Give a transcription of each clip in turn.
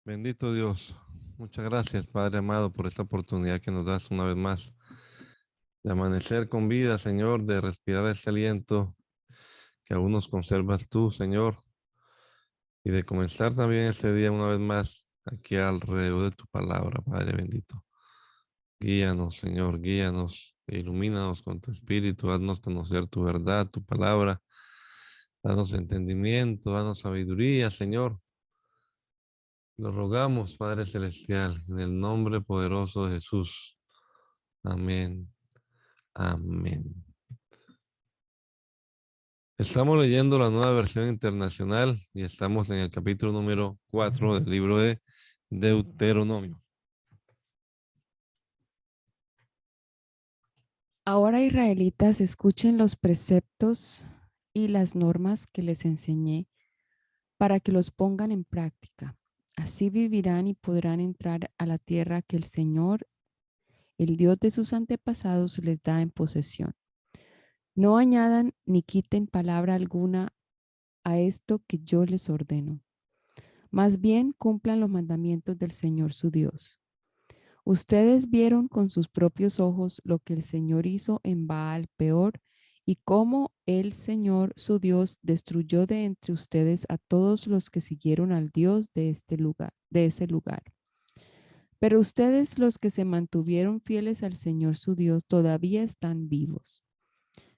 Bendito Dios. Muchas gracias, Padre amado, por esta oportunidad que nos das una vez más de amanecer con vida, Señor, de respirar ese aliento que aún nos conservas tú, Señor, y de comenzar también ese día una vez más aquí alrededor de tu palabra, Padre bendito. Guíanos, Señor, guíanos, e ilumínanos con tu espíritu, haznos conocer tu verdad, tu palabra, danos entendimiento, danos sabiduría, Señor. Lo rogamos, Padre Celestial, en el nombre poderoso de Jesús. Amén. Amén. Estamos leyendo la nueva versión internacional y estamos en el capítulo número 4 del libro de Deuteronomio. Ahora, israelitas, escuchen los preceptos y las normas que les enseñé para que los pongan en práctica. Así vivirán y podrán entrar a la tierra que el Señor, el Dios de sus antepasados, les da en posesión. No añadan ni quiten palabra alguna a esto que yo les ordeno. Más bien cumplan los mandamientos del Señor su Dios. Ustedes vieron con sus propios ojos lo que el Señor hizo en Baal Peor y cómo el Señor su Dios destruyó de entre ustedes a todos los que siguieron al Dios de este lugar, de ese lugar. Pero ustedes, los que se mantuvieron fieles al Señor su Dios, todavía están vivos.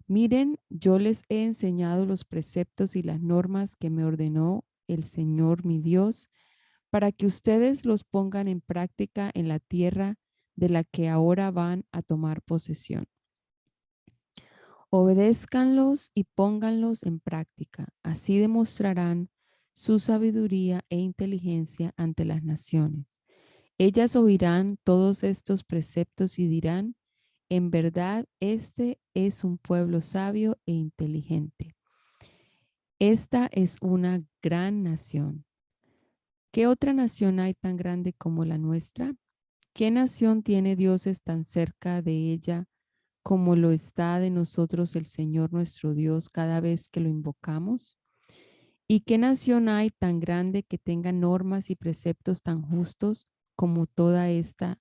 Miren, yo les he enseñado los preceptos y las normas que me ordenó el Señor mi Dios, para que ustedes los pongan en práctica en la tierra de la que ahora van a tomar posesión. Obedézcanlos y pónganlos en práctica. Así demostrarán su sabiduría e inteligencia ante las naciones. Ellas oirán todos estos preceptos y dirán, en verdad, este es un pueblo sabio e inteligente. Esta es una gran nación. ¿Qué otra nación hay tan grande como la nuestra? ¿Qué nación tiene dioses tan cerca de ella como lo está de nosotros el Señor nuestro Dios cada vez que lo invocamos? ¿Y qué nación hay tan grande que tenga normas y preceptos tan justos como toda esta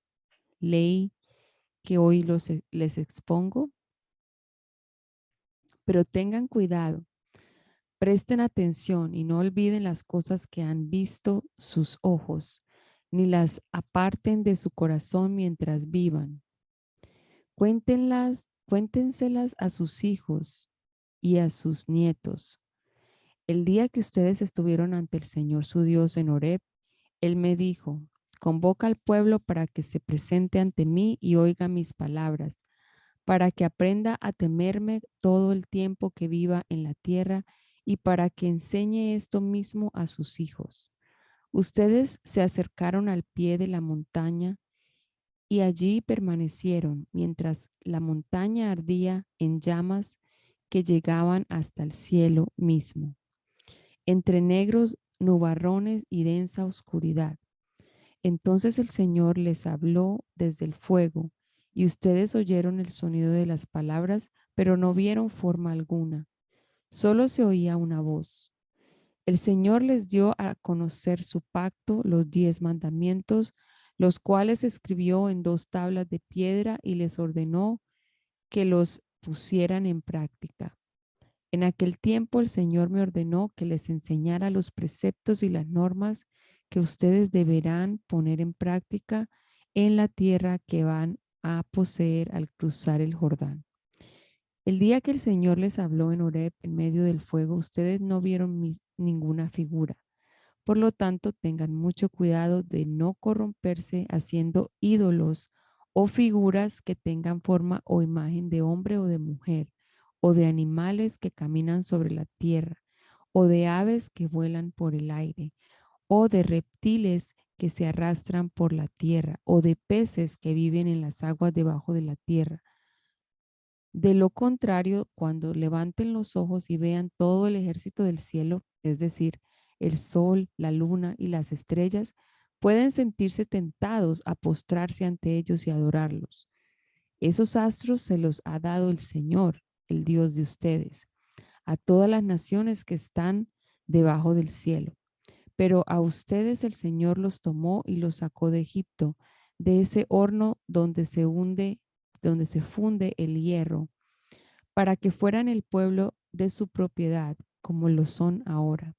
ley que hoy les expongo? Pero tengan cuidado, presten atención y no olviden las cosas que han visto sus ojos, ni las aparten de su corazón mientras vivan. Cuéntenselas a sus hijos y a sus nietos. El día que ustedes estuvieron ante el Señor su Dios en Horeb, Él me dijo, convoca al pueblo para que se presente ante mí y oiga mis palabras, para que aprenda a temerme todo el tiempo que viva en la tierra y para que enseñe esto mismo a sus hijos. Ustedes se acercaron al pie de la montaña y allí permanecieron mientras la montaña ardía en llamas que llegaban hasta el cielo mismo, entre negros nubarrones y densa oscuridad. Entonces el Señor les habló desde el fuego, y ustedes oyeron el sonido de las palabras, pero no vieron forma alguna. Solo se oía una voz. El Señor les dio a conocer su pacto, los 10 mandamientos, los cuales escribió en 2 tablas de piedra y les ordenó que los pusieran en práctica. En aquel tiempo el Señor me ordenó que les enseñara los preceptos y las normas que ustedes deberán poner en práctica en la tierra que van a poseer al cruzar el Jordán. El día que el Señor les habló en Horeb en medio del fuego, ustedes no vieron ninguna figura. Por lo tanto, tengan mucho cuidado de no corromperse haciendo ídolos o figuras que tengan forma o imagen de hombre o de mujer, o de animales que caminan sobre la tierra, o de aves que vuelan por el aire, o de reptiles que se arrastran por la tierra, o de peces que viven en las aguas debajo de la tierra. De lo contrario, cuando levanten los ojos y vean todo el ejército del cielo, es decir, el sol, la luna y las estrellas, pueden sentirse tentados a postrarse ante ellos y adorarlos. Esos astros se los ha dado el Señor, el Dios de ustedes, a todas las naciones que están debajo del cielo. pero a ustedes el Señor los tomó y los sacó de Egipto, de ese horno donde se funde el hierro, para que fueran el pueblo de su propiedad, como lo son ahora.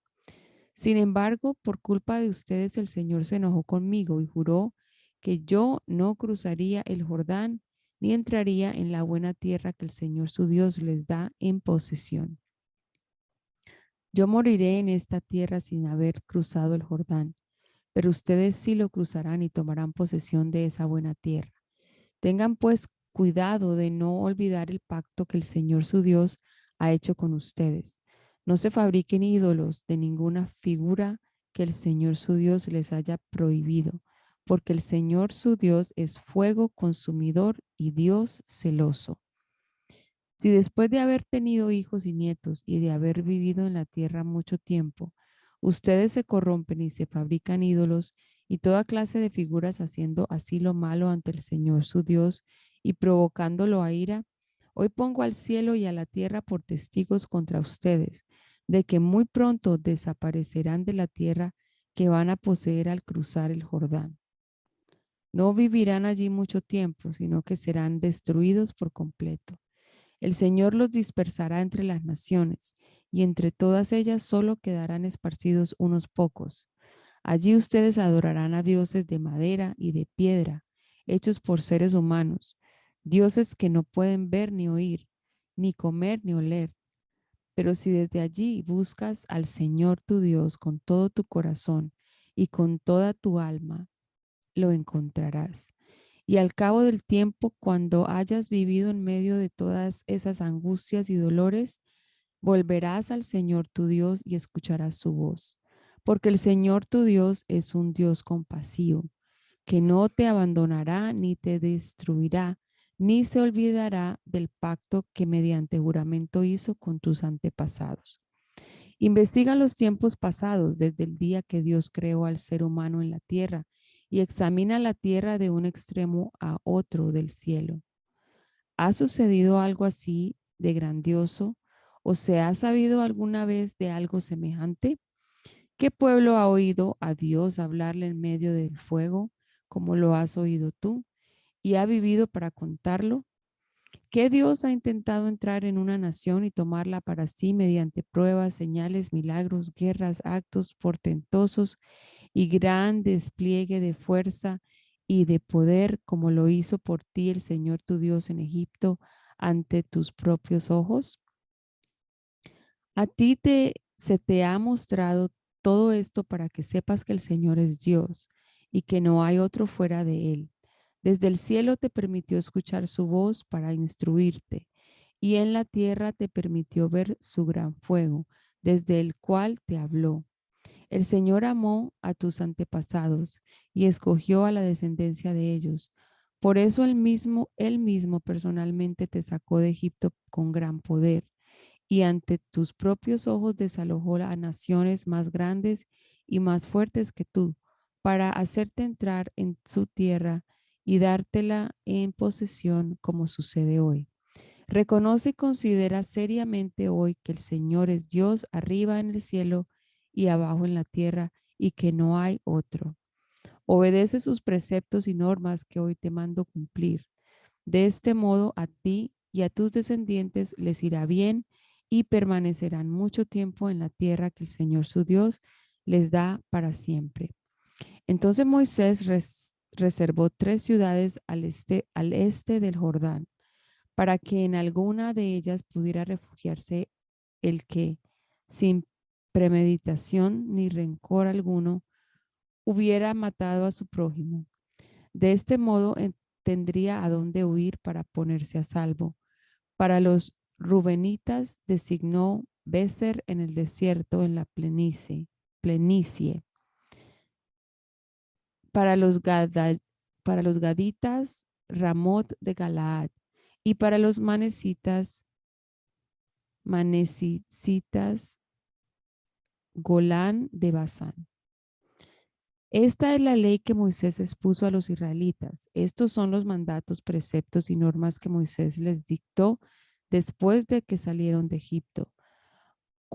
Sin embargo, por culpa de ustedes el Señor se enojó conmigo y juró que yo no cruzaría el Jordán ni entraría en la buena tierra que el Señor su Dios les da en posesión. Yo moriré en esta tierra sin haber cruzado el Jordán, pero ustedes sí lo cruzarán y tomarán posesión de esa buena tierra. Tengan pues cuidado de no olvidar el pacto que el Señor su Dios ha hecho con ustedes. No se fabriquen ídolos de ninguna figura que el Señor su Dios les haya prohibido, porque el Señor su Dios es fuego consumidor y Dios celoso. Si después de haber tenido hijos y nietos y de haber vivido en la tierra mucho tiempo, ustedes se corrompen y se fabrican ídolos y toda clase de figuras haciendo así lo malo ante el Señor su Dios y provocándolo a ira, hoy pongo al cielo y a la tierra por testigos contra ustedes, de que muy pronto desaparecerán de la tierra que van a poseer al cruzar el Jordán. No vivirán allí mucho tiempo, sino que serán destruidos por completo. El Señor los dispersará entre las naciones, y entre todas ellas solo quedarán esparcidos unos pocos. Allí ustedes adorarán a dioses de madera y de piedra, hechos por seres humanos, dioses que no pueden ver ni oír, ni comer ni oler. Pero si desde allí buscas al Señor tu Dios con todo tu corazón y con toda tu alma, lo encontrarás. Y al cabo del tiempo, cuando hayas vivido en medio de todas esas angustias y dolores, volverás al Señor tu Dios y escucharás su voz. Porque el Señor tu Dios es un Dios compasivo, que no te abandonará ni te destruirá, ni se olvidará del pacto que mediante juramento hizo con tus antepasados. Investiga los tiempos pasados desde el día que Dios creó al ser humano en la tierra y examina la tierra de un extremo a otro del cielo. ¿Ha sucedido algo así de grandioso o se ha sabido alguna vez de algo semejante? ¿Qué pueblo ha oído a Dios hablarle en medio del fuego, como lo has oído tú, y ha vivido para contarlo? ¿Qué Dios ha intentado entrar en una nación y tomarla para sí mediante pruebas, señales, milagros, guerras, actos portentosos y gran despliegue de fuerza y de poder, como lo hizo por ti el Señor tu Dios en Egipto ante tus propios ojos? A ti se te ha mostrado todo esto para que sepas que el Señor es Dios y que no hay otro fuera de Él. Desde el cielo te permitió escuchar su voz para instruirte, y en la tierra te permitió ver su gran fuego, desde el cual te habló. El Señor amó a tus antepasados y escogió a la descendencia de ellos. Por eso él mismo personalmente te sacó de Egipto con gran poder y ante tus propios ojos desalojó a naciones más grandes y más fuertes que tú, para hacerte entrar en su tierra y dártela en posesión como sucede hoy. Reconoce y considera seriamente hoy que el Señor es Dios arriba en el cielo y abajo en la tierra y que no hay otro. Obedece sus preceptos y normas que hoy te mando cumplir. De este modo a ti y a tus descendientes les irá bien y permanecerán mucho tiempo en la tierra que el Señor su Dios les da para siempre. Entonces Moisés reservó 3 ciudades al este del Jordán, para que en alguna de ellas pudiera refugiarse el que, sin premeditación ni rencor alguno, hubiera matado a su prójimo. De este modo tendría a dónde huir para ponerse a salvo. Para los rubenitas designó Beser en el desierto en la plenicie. Para para los gaditas, Ramot de Galaad. Y para los manesitas, Golán de Basán. Esta es la ley que Moisés expuso a los israelitas. Estos son los mandatos, preceptos y normas que Moisés les dictó después de que salieron de Egipto.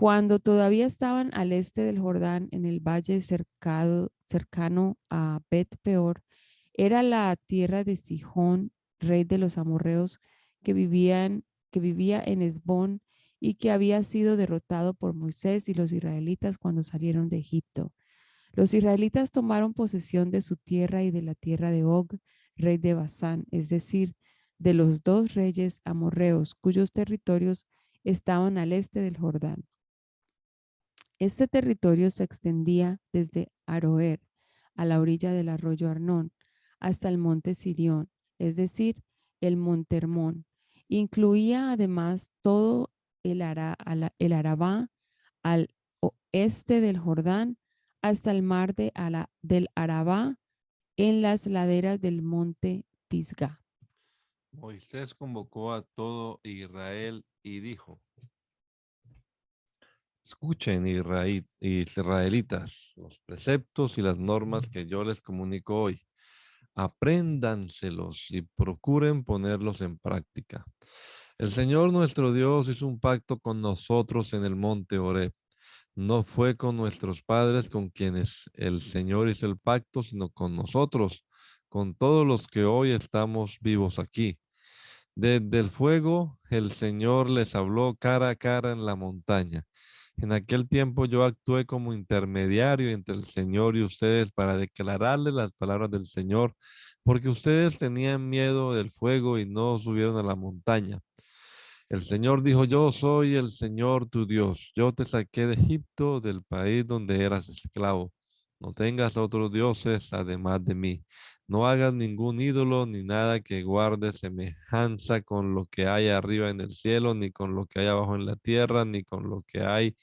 Cuando todavía estaban al este del Jordán, en el valle cercano a Bet Peor, era la tierra de Sihón, rey de los amorreos, que vivía en Hesbón y que había sido derrotado por Moisés y los israelitas cuando salieron de Egipto. Los israelitas tomaron posesión de su tierra y de la tierra de Og, rey de Basán, es decir, de los dos reyes amorreos, cuyos territorios estaban al este del Jordán. Este territorio se extendía desde Aroer, a la orilla del arroyo Arnón, hasta el monte Sirión, es decir, el monte Hermón. Incluía además todo el Arabá al oeste del Jordán, hasta el mar del Arabá en las laderas del monte Pisgah. Moisés convocó a todo Israel y dijo: escuchen, israelitas, los preceptos y las normas que yo les comunico hoy. Apréndanselos y procuren ponerlos en práctica. El Señor nuestro Dios hizo un pacto con nosotros en el monte Horeb. No fue con nuestros padres con quienes el Señor hizo el pacto, sino con nosotros, con todos los que hoy estamos vivos aquí. Desde el fuego, el Señor les habló cara a cara en la montaña. En aquel tiempo yo actué como intermediario entre el Señor y ustedes para declararles las palabras del Señor, porque ustedes tenían miedo del fuego y no subieron a la montaña. El Señor dijo: yo soy el Señor tu Dios. Yo te saqué de Egipto, del país donde eras esclavo. No tengas otros dioses además de mí. No hagas ningún ídolo ni nada que guarde semejanza con lo que hay arriba en el cielo, ni con lo que hay abajo en la tierra, ni con lo que hay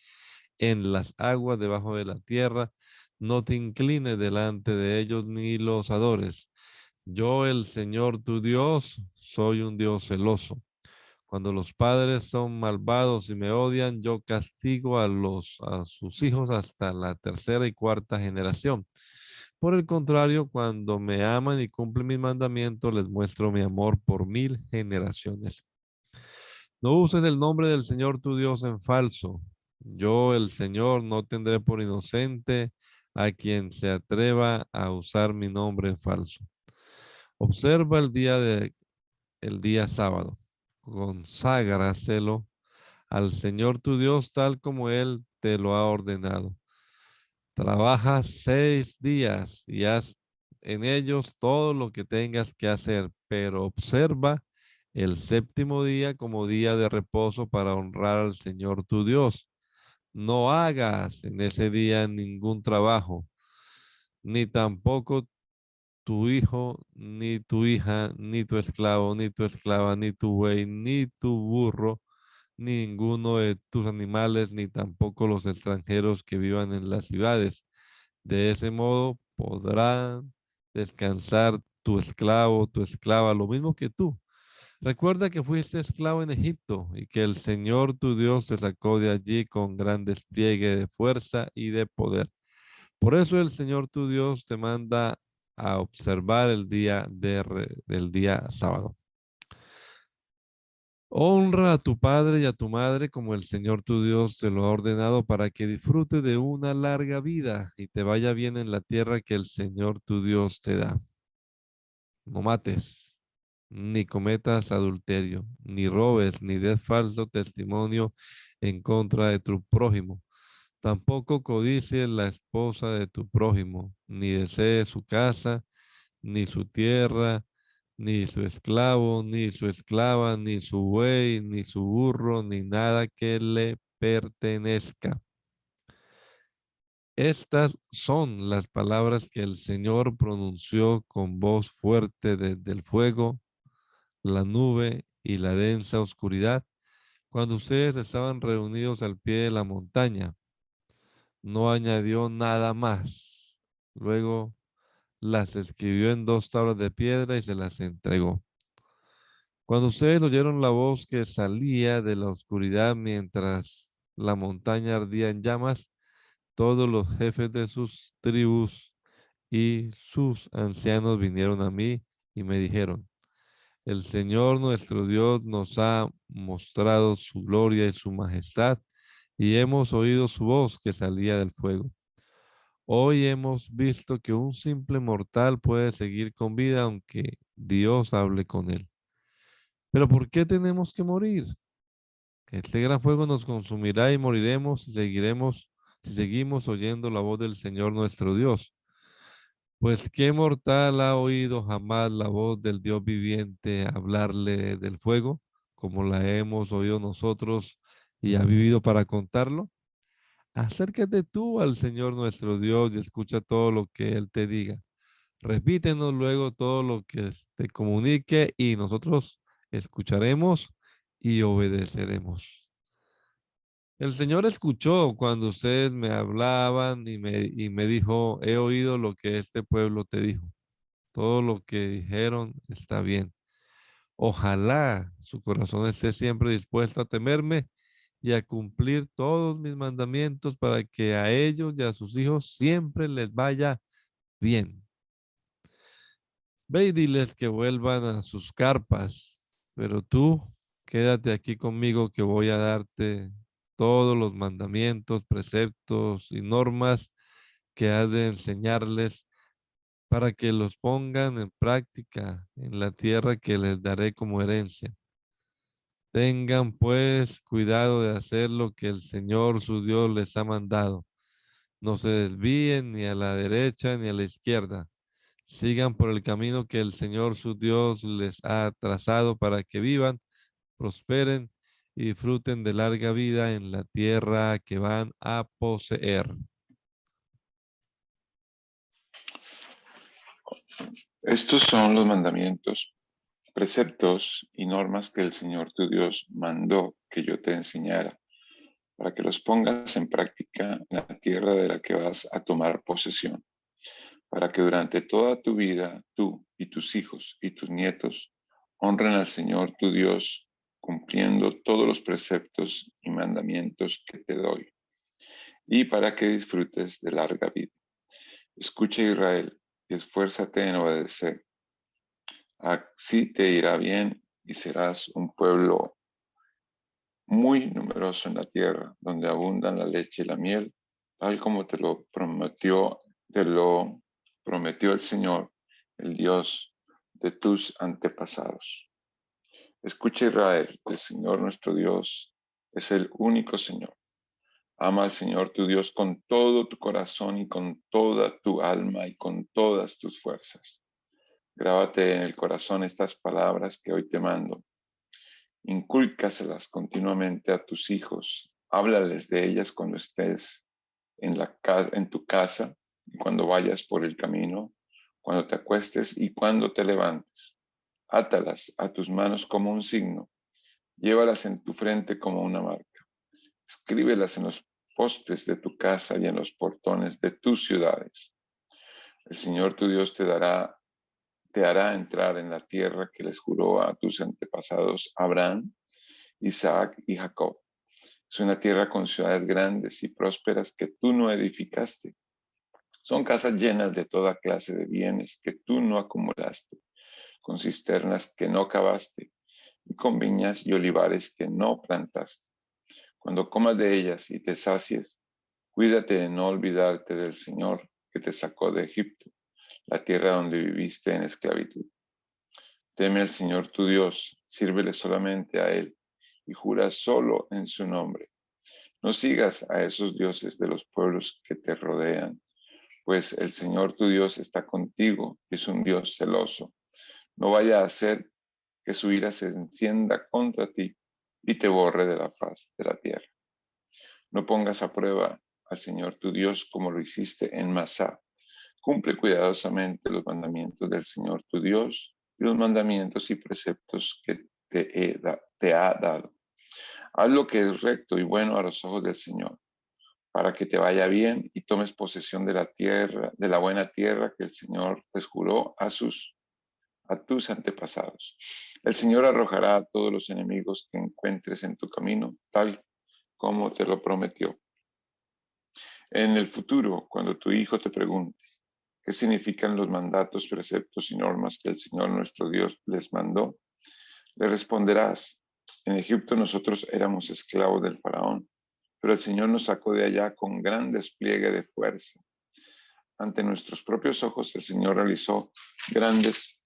en las aguas debajo de la tierra. No te inclines delante de ellos ni los adores. Yo, el Señor tu Dios, soy un Dios celoso. Cuando los padres son malvados y me odian, yo castigo a sus hijos hasta la tercera y cuarta generación. Por el contrario, cuando me aman y cumplen mis mandamientos, les muestro mi amor por 1000 generaciones. No uses el nombre del Señor tu Dios en falso. Yo, el Señor, no tendré por inocente a quien se atreva a usar mi nombre en falso. Observa el día sábado. Conságraselo al Señor tu Dios tal como Él te lo ha ordenado. Trabaja 6 días y haz en ellos todo lo que tengas que hacer, pero observa el séptimo día como día de reposo para honrar al Señor tu Dios. No hagas en ese día ningún trabajo, ni tampoco tu hijo, ni tu hija, ni tu esclavo, ni tu esclava, ni tu buey, ni tu burro, ni ninguno de tus animales, ni tampoco los extranjeros que vivan en las ciudades. De ese modo podrán descansar tu esclavo, tu esclava, lo mismo que tú. Recuerda que fuiste esclavo en Egipto y que el Señor tu Dios te sacó de allí con gran despliegue de fuerza y de poder. Por eso el Señor tu Dios te manda a observar del día sábado. Honra a tu padre y a tu madre como el Señor tu Dios te lo ha ordenado para que disfrutes de una larga vida y te vaya bien en la tierra que el Señor tu Dios te da. No mates, ni cometas adulterio, ni robes, ni des falso testimonio en contra de tu prójimo. Tampoco codicies la esposa de tu prójimo, ni desees su casa, ni su tierra, ni su esclavo, ni su esclava, ni su buey, ni su burro, ni nada que le pertenezca. Estas son las palabras que el Señor pronunció con voz fuerte desde el fuego, la nube y la densa oscuridad, cuando ustedes estaban reunidos al pie de la montaña. No añadió nada más. Luego las escribió en 2 tablas de piedra y se las entregó. Cuando ustedes oyeron la voz que salía de la oscuridad mientras la montaña ardía en llamas, todos los jefes de sus tribus y sus ancianos vinieron a mí y me dijeron: el Señor nuestro Dios nos ha mostrado su gloria y su majestad, y hemos oído su voz que salía del fuego. Hoy hemos visto que un simple mortal puede seguir con vida aunque Dios hable con él. Pero ¿por qué tenemos que morir? Este gran fuego nos consumirá y moriremos si seguimos oyendo la voz del Señor nuestro Dios. Pues ¿qué mortal ha oído jamás la voz del Dios viviente hablarle del fuego, como la hemos oído nosotros y ha vivido para contarlo? Acércate tú al Señor nuestro Dios y escucha todo lo que Él te diga. Repítenos luego todo lo que te comunique y nosotros escucharemos y obedeceremos. El Señor escuchó cuando ustedes me hablaban y me dijo, he oído lo que este pueblo te dijo. Todo lo que dijeron está bien. Ojalá su corazón esté siempre dispuesto a temerme y a cumplir todos mis mandamientos para que a ellos y a sus hijos siempre les vaya bien. Ve y diles que vuelvan a sus carpas, pero tú quédate aquí conmigo que voy a darte todos los mandamientos, preceptos y normas que has de enseñarles para que los pongan en práctica en la tierra que les daré como herencia. Tengan pues cuidado de hacer lo que el Señor su Dios les ha mandado. No se desvíen ni a la derecha ni a la izquierda. Sigan por el camino que el Señor su Dios les ha trazado para que vivan, prosperen y disfruten de larga vida en la tierra que van a poseer. Estos son los mandamientos, preceptos y normas que el Señor tu Dios mandó que yo te enseñara, para que los pongas en práctica en la tierra de la que vas a tomar posesión, para que durante toda tu vida tú y tus hijos y tus nietos honren al Señor tu Dios, cumpliendo todos los preceptos y mandamientos que te doy, y para que disfrutes de larga vida. Escucha, Israel, y esfuérzate en obedecer. Así te irá bien y serás un pueblo muy numeroso en la tierra, donde abundan la leche y la miel, tal como te lo prometió el Señor, el Dios de tus antepasados. Escucha, Israel, el Señor nuestro Dios es el único Señor. Ama al Señor tu Dios con todo tu corazón y con toda tu alma y con todas tus fuerzas. Grábate en el corazón estas palabras que hoy te mando. Incúlcaselas continuamente a tus hijos. Háblales de ellas cuando estés en tu casa y cuando vayas por el camino, cuando te acuestes y cuando te levantes. Átalas a tus manos como un signo. Llévalas en tu frente como una marca. Escríbelas en los postes de tu casa y en los portones de tus ciudades. El Señor tu Dios te hará entrar en la tierra que les juró a tus antepasados Abraham, Isaac y Jacob. Es una tierra con ciudades grandes y prósperas que tú no edificaste. Son casas llenas de toda clase de bienes que tú no acumulaste, con cisternas que no cavaste y con viñas y olivares que no plantaste. Cuando comas de ellas y te sacies, cuídate de no olvidarte del Señor que te sacó de Egipto, la tierra donde viviste en esclavitud. Teme al Señor tu Dios, sírvele solamente a Él y jura solo en su nombre. No sigas a esos dioses de los pueblos que te rodean, pues el Señor tu Dios está contigo y es un Dios celoso. No vaya a hacer que su ira se encienda contra ti y te borre de la faz de la tierra. No pongas a prueba al Señor tu Dios como lo hiciste en Masá. Cumple cuidadosamente los mandamientos del Señor tu Dios y los mandamientos y preceptos que te ha dado. Haz lo que es recto y bueno a los ojos del Señor, para que te vaya bien y tomes posesión de la tierra, de la buena tierra que el Señor les juró a tus antepasados. El Señor arrojará a todos los enemigos que encuentres en tu camino, tal como te lo prometió. En el futuro, cuando tu hijo te pregunte qué significan los mandatos, preceptos y normas que el Señor nuestro Dios les mandó, le responderás: en Egipto nosotros éramos esclavos del faraón, Pero el Señor nos sacó de allá con gran despliegue de fuerza. Ante nuestros propios ojos el Señor realizó grandes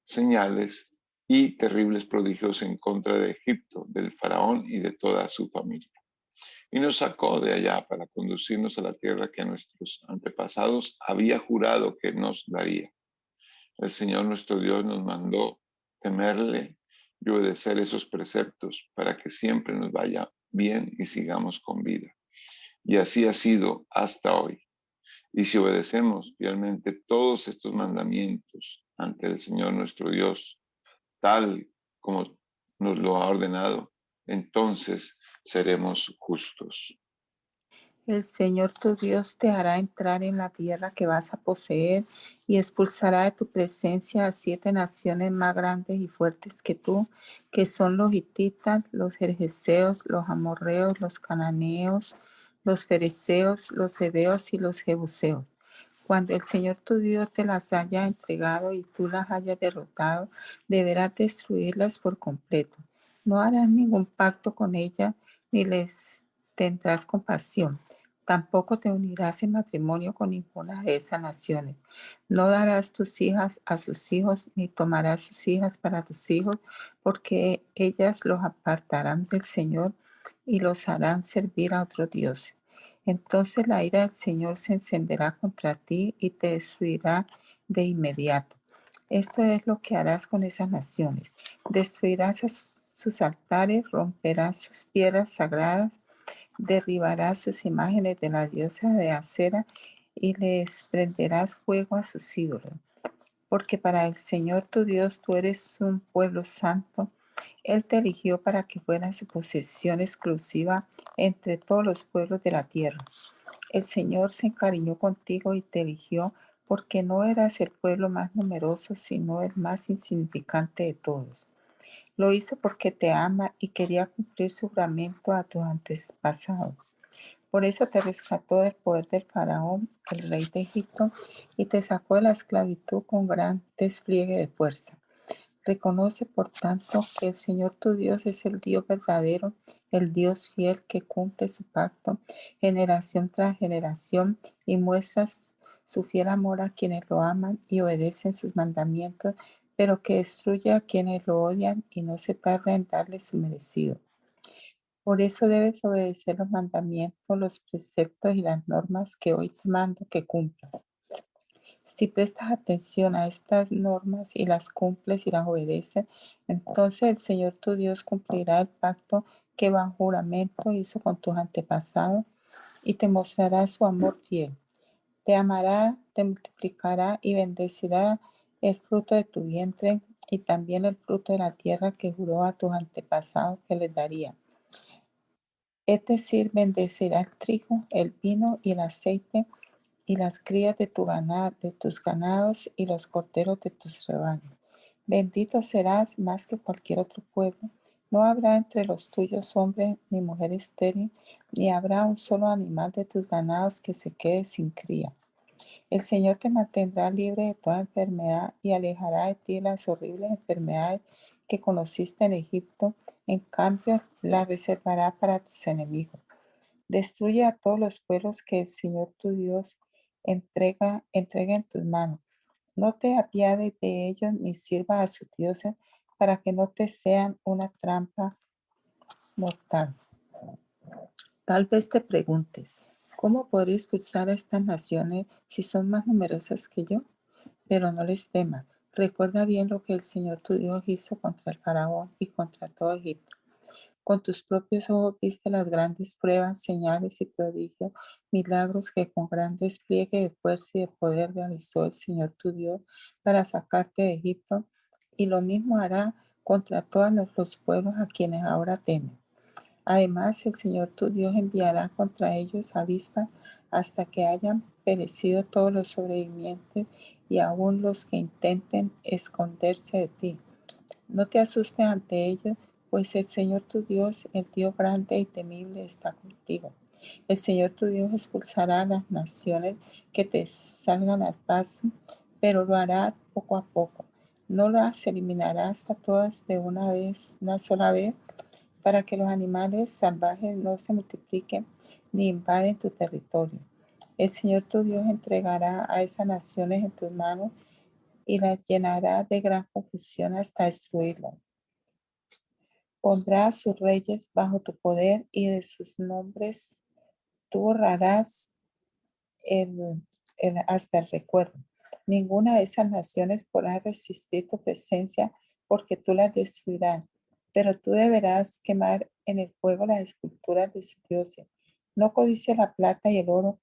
señales y terribles prodigios en contra de Egipto, del faraón y de toda su familia. Y nos sacó de allá para conducirnos a la tierra que a nuestros antepasados había jurado que nos daría. El Señor nuestro Dios nos mandó temerle y obedecer esos preceptos para que siempre nos vaya bien y sigamos con vida. Y así ha sido hasta hoy. Y si obedecemos fielmente todos estos mandamientos ante el Señor nuestro Dios, tal como nos lo ha ordenado, entonces seremos justos. El Señor tu Dios te hará entrar en la tierra que vas a poseer y expulsará de tu presencia a 7 naciones más grandes y fuertes que tú, que son los hititas, los gergeseos, los amorreos, los cananeos, los fereceos, los heveos y los jebuseos. Cuando el Señor tu Dios te las haya entregado y tú las hayas derrotado, deberás destruirlas por completo. No harás ningún pacto con ellas ni les tendrás compasión. Tampoco te unirás en matrimonio con ninguna de esas naciones. No darás tus hijas a sus hijos, ni tomarás sus hijas para tus hijos, porque ellas los apartarán del Señor y los harán servir a otros dioses. Entonces la ira del Señor se encenderá contra ti y te destruirá de inmediato. Esto es lo que harás con esas naciones. Destruirás sus altares, romperás sus piedras sagradas, derribarás sus imágenes de la diosa de Acera y les prenderás fuego a sus ídolos. Porque para el Señor tu Dios tú eres un pueblo santo. Él te eligió para que fueras su posesión exclusiva entre todos los pueblos de la tierra. El Señor se encariñó contigo y te eligió porque no eras el pueblo más numeroso, sino el más insignificante de todos. Lo hizo porque te ama y quería cumplir su juramento a tus antepasados. Por eso te rescató del poder del faraón, el rey de Egipto, y te sacó de la esclavitud con gran despliegue de fuerza. Reconoce, por tanto, que el Señor tu Dios es el Dios verdadero, el Dios fiel que cumple su pacto generación tras generación y muestra su fiel amor a quienes lo aman y obedecen sus mandamientos, pero que destruye a quienes lo odian y no se tarda en darle su merecido. Por eso debes obedecer los mandamientos, los preceptos y las normas que hoy te mando que cumplas. Si prestas atención a estas normas y las cumples y las obedeces, entonces el Señor tu Dios cumplirá el pacto que bajo juramento hizo con tus antepasados y te mostrará su amor fiel. Te amará, te multiplicará y bendecirá el fruto de tu vientre y también el fruto de la tierra que juró a tus antepasados que les daría. Es decir, bendecirá el trigo, el vino y el aceite y las crías de tus ganados y los corderos de tus rebaños. Bendito serás más que cualquier otro pueblo. No habrá entre los tuyos hombre ni mujer estéril, ni habrá un solo animal de tus ganados que se quede sin cría. El Señor te mantendrá libre de toda enfermedad y alejará de ti las horribles enfermedades que conociste en Egipto. En cambio, las reservará para tus enemigos. Destruye a todos los pueblos que el Señor tu Dios entrega en tus manos. No te apiades de ellos ni sirva a sus dioses para que no te sean una trampa mortal. Tal vez te preguntes, ¿cómo podré expulsar a estas naciones si son más numerosas que yo? Pero no les temas. Recuerda bien lo que el Señor tu Dios hizo contra el faraón y contra todo Egipto. Con tus propios ojos viste las grandes pruebas, señales y prodigios, milagros que con gran despliegue de fuerza y de poder realizó el Señor tu Dios para sacarte de Egipto, y lo mismo hará contra todos los pueblos a quienes ahora temen. Además, el Señor tu Dios enviará contra ellos avispas hasta que hayan perecido todos los sobrevivientes y aún los que intenten esconderse de ti. No te asustes ante ellos, pues el Señor tu Dios, el Dios grande y temible, está contigo. El Señor tu Dios expulsará a las naciones que te salgan al paso, pero lo hará poco a poco. No las eliminarás a todas de una sola vez, para que los animales salvajes no se multipliquen ni invaden tu territorio. El Señor tu Dios entregará a esas naciones en tus manos y las llenará de gran confusión hasta destruirlas. Pondrá a sus reyes bajo tu poder y de sus nombres tú borrarás hasta el recuerdo. Ninguna de esas naciones podrá resistir tu presencia porque tú las destruirás. Pero tú deberás quemar en el fuego las esculturas de sus dioses. No codicies la plata y el oro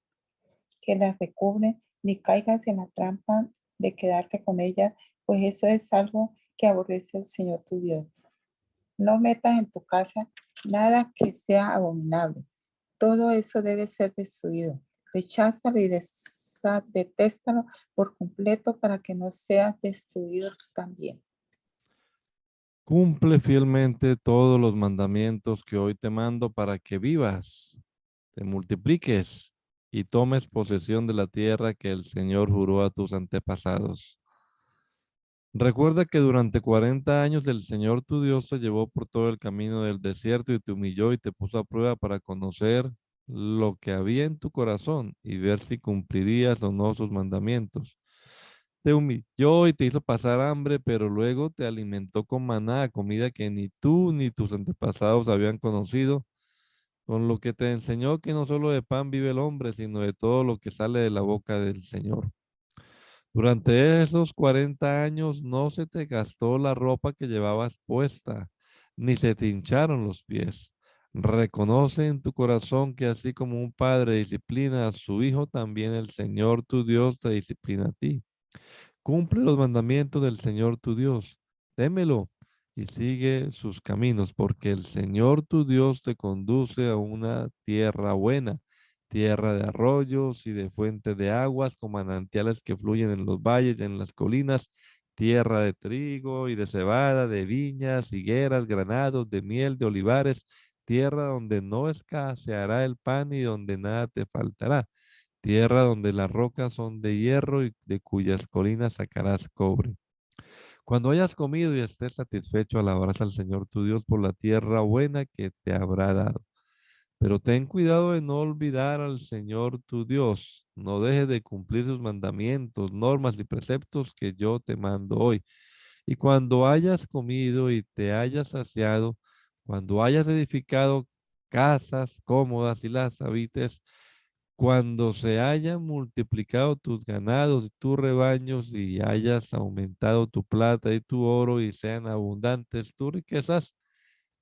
que las recubren, ni caigas en la trampa de quedarte con ellas, pues eso es algo que aborrece el Señor tu Dios. No metas en tu casa nada que sea abominable. Todo eso debe ser destruido. Recházalo y detéstalo por completo para que no seas destruido tú también. Cumple fielmente todos los mandamientos que hoy te mando para que vivas, te multipliques y tomes posesión de la tierra que el Señor juró a tus antepasados. Recuerda que durante 40 años el Señor tu Dios te llevó por todo el camino del desierto y te humilló y te puso a prueba para conocer lo que había en tu corazón y ver si cumplirías o no sus mandamientos. Te humilló y te hizo pasar hambre, pero luego te alimentó con maná, comida que ni tú ni tus antepasados habían conocido, con lo que te enseñó que no solo de pan vive el hombre, sino de todo lo que sale de la boca del Señor. Durante esos 40 años no se te gastó la ropa que llevabas puesta, ni se te hincharon los pies. Reconoce en tu corazón que así como un padre disciplina a su hijo, también el Señor tu Dios te disciplina a ti. Cumple los mandamientos del Señor tu Dios, témelo y sigue sus caminos, porque el Señor tu Dios te conduce a una tierra buena, tierra de arroyos y de fuentes de aguas, con manantiales que fluyen en los valles y en las colinas, tierra de trigo y de cebada, de viñas, higueras, granados, de miel, de olivares, tierra donde no escaseará el pan y donde nada te faltará, tierra donde las rocas son de hierro y de cuyas colinas sacarás cobre. Cuando hayas comido y estés satisfecho, alabarás al Señor tu Dios por la tierra buena que te habrá dado. Pero ten cuidado de no olvidar al Señor tu Dios. No dejes de cumplir sus mandamientos, normas y preceptos que yo te mando hoy. Y cuando hayas comido y te hayas saciado, cuando hayas edificado casas cómodas y las habites, cuando se hayan multiplicado tus ganados y tus rebaños y hayas aumentado tu plata y tu oro y sean abundantes tus riquezas,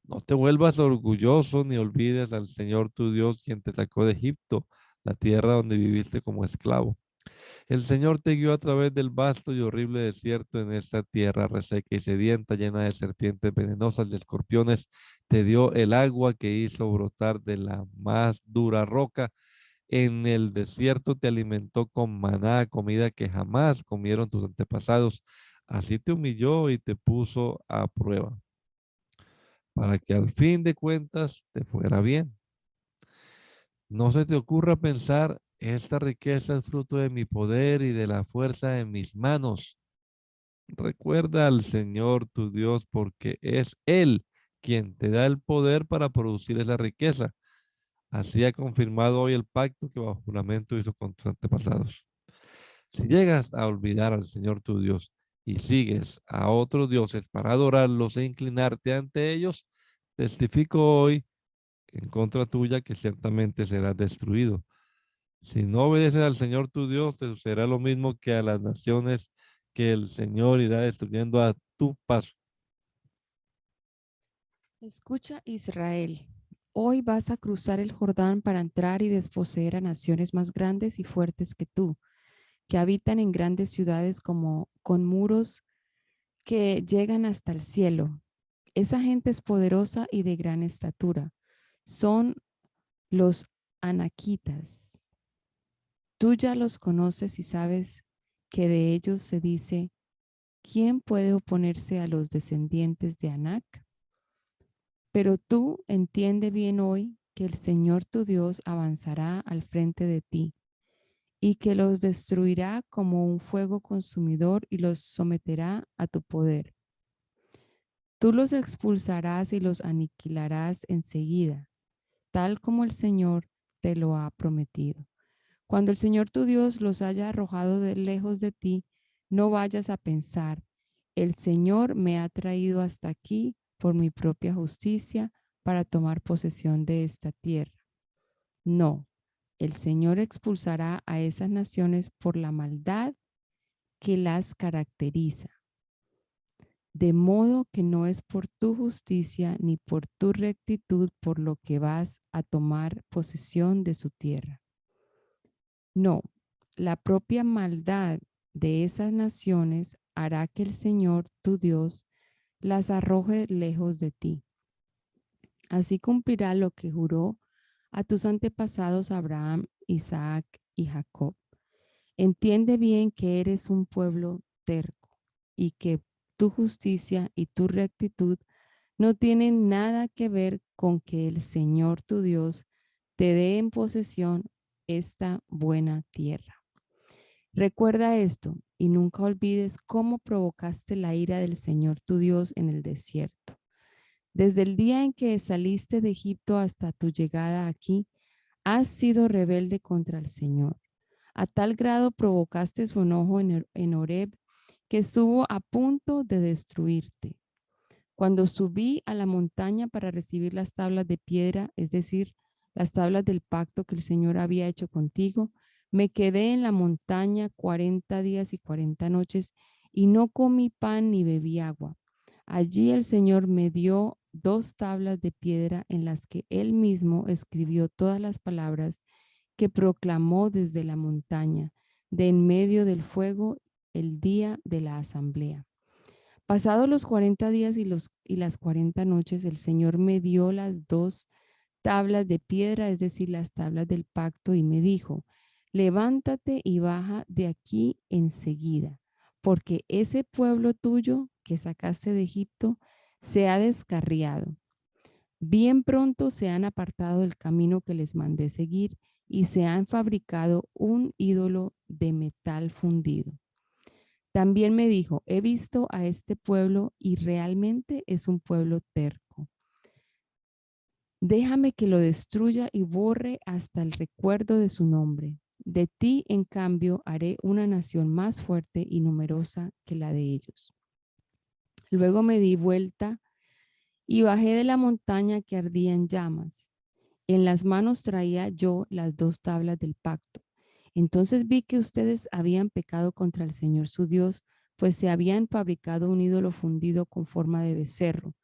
no te vuelvas orgulloso ni olvides al Señor tu Dios, quien te sacó de Egipto, la tierra donde viviste como esclavo. El Señor te guió a través del vasto y horrible desierto en esta tierra reseca y sedienta, llena de serpientes venenosas y escorpiones. Te dio el agua que hizo brotar de la más dura roca. En el desierto te alimentó con maná, comida que jamás comieron tus antepasados. Así te humilló y te puso a prueba, para que al fin de cuentas te fuera bien. No se te ocurra pensar, esta riqueza es fruto de mi poder y de la fuerza de mis manos. Recuerda al Señor tu Dios, porque es Él quien te da el poder para producir esa riqueza. Así ha confirmado hoy el pacto que bajo juramento hizo con tus antepasados. Si llegas a olvidar al Señor tu Dios y sigues a otros dioses para adorarlos e inclinarte ante ellos, testifico hoy en contra tuya que ciertamente serás destruido. Si no obedeces al Señor tu Dios, te sucederá lo mismo que a las naciones que el Señor irá destruyendo a tu paso. Escucha, Israel. Hoy vas a cruzar el Jordán para entrar y desposeer a naciones más grandes y fuertes que tú, que habitan en grandes ciudades como con muros que llegan hasta el cielo. Esa gente es poderosa y de gran estatura. Son los anaquitas. Tú ya los conoces y sabes que de ellos se dice, ¿quién puede oponerse a los descendientes de Anac? Pero tú entiende bien hoy que el Señor tu Dios avanzará al frente de ti y que los destruirá como un fuego consumidor y los someterá a tu poder. Tú los expulsarás y los aniquilarás enseguida, tal como el Señor te lo ha prometido. Cuando el Señor tu Dios los haya arrojado de lejos de ti, no vayas a pensar, el Señor me ha traído hasta aquí por mi propia justicia para tomar posesión de esta tierra. No, el Señor expulsará a esas naciones por la maldad que las caracteriza. De modo que no es por tu justicia ni por tu rectitud por lo que vas a tomar posesión de su tierra. No, la propia maldad de esas naciones hará que el Señor, tu Dios, las arroje lejos de ti. Así cumplirá lo que juró a tus antepasados Abraham, Isaac y Jacob. Entiende bien que eres un pueblo terco y que tu justicia y tu rectitud no tienen nada que ver con que el Señor tu Dios te dé en posesión esta buena tierra. Recuerda esto y nunca olvides cómo provocaste la ira del Señor tu Dios en el desierto. Desde el día en que saliste de Egipto hasta tu llegada aquí, has sido rebelde contra el Señor. A tal grado provocaste su enojo en Horeb que estuvo a punto de destruirte. Cuando subí a la montaña para recibir las tablas de piedra, es decir, las tablas del pacto que el Señor había hecho contigo, me quedé en la montaña 40 días y 40 noches y no comí pan ni bebí agua. Allí el Señor me dio 2 tablas de piedra en las que Él mismo escribió todas las palabras que proclamó desde la montaña, de en medio del fuego, el día de la asamblea. Pasados los 40 días y las 40 noches, el Señor me dio las 2 tablas de piedra, es decir, las tablas del pacto, y me dijo, levántate y baja de aquí enseguida, porque ese pueblo tuyo que sacaste de Egipto se ha descarriado. Bien pronto se han apartado del camino que les mandé seguir y se han fabricado un ídolo de metal fundido. También me dijo, he visto a este pueblo y realmente es un pueblo terco. Déjame que lo destruya y borre hasta el recuerdo de su nombre. De ti, en cambio, haré una nación más fuerte y numerosa que la de ellos. Luego me di vuelta y bajé de la montaña que ardía en llamas. En las manos traía yo las 2 tablas del pacto. Entonces vi que ustedes habían pecado contra el Señor su Dios, pues se habían fabricado un ídolo fundido con forma de becerro.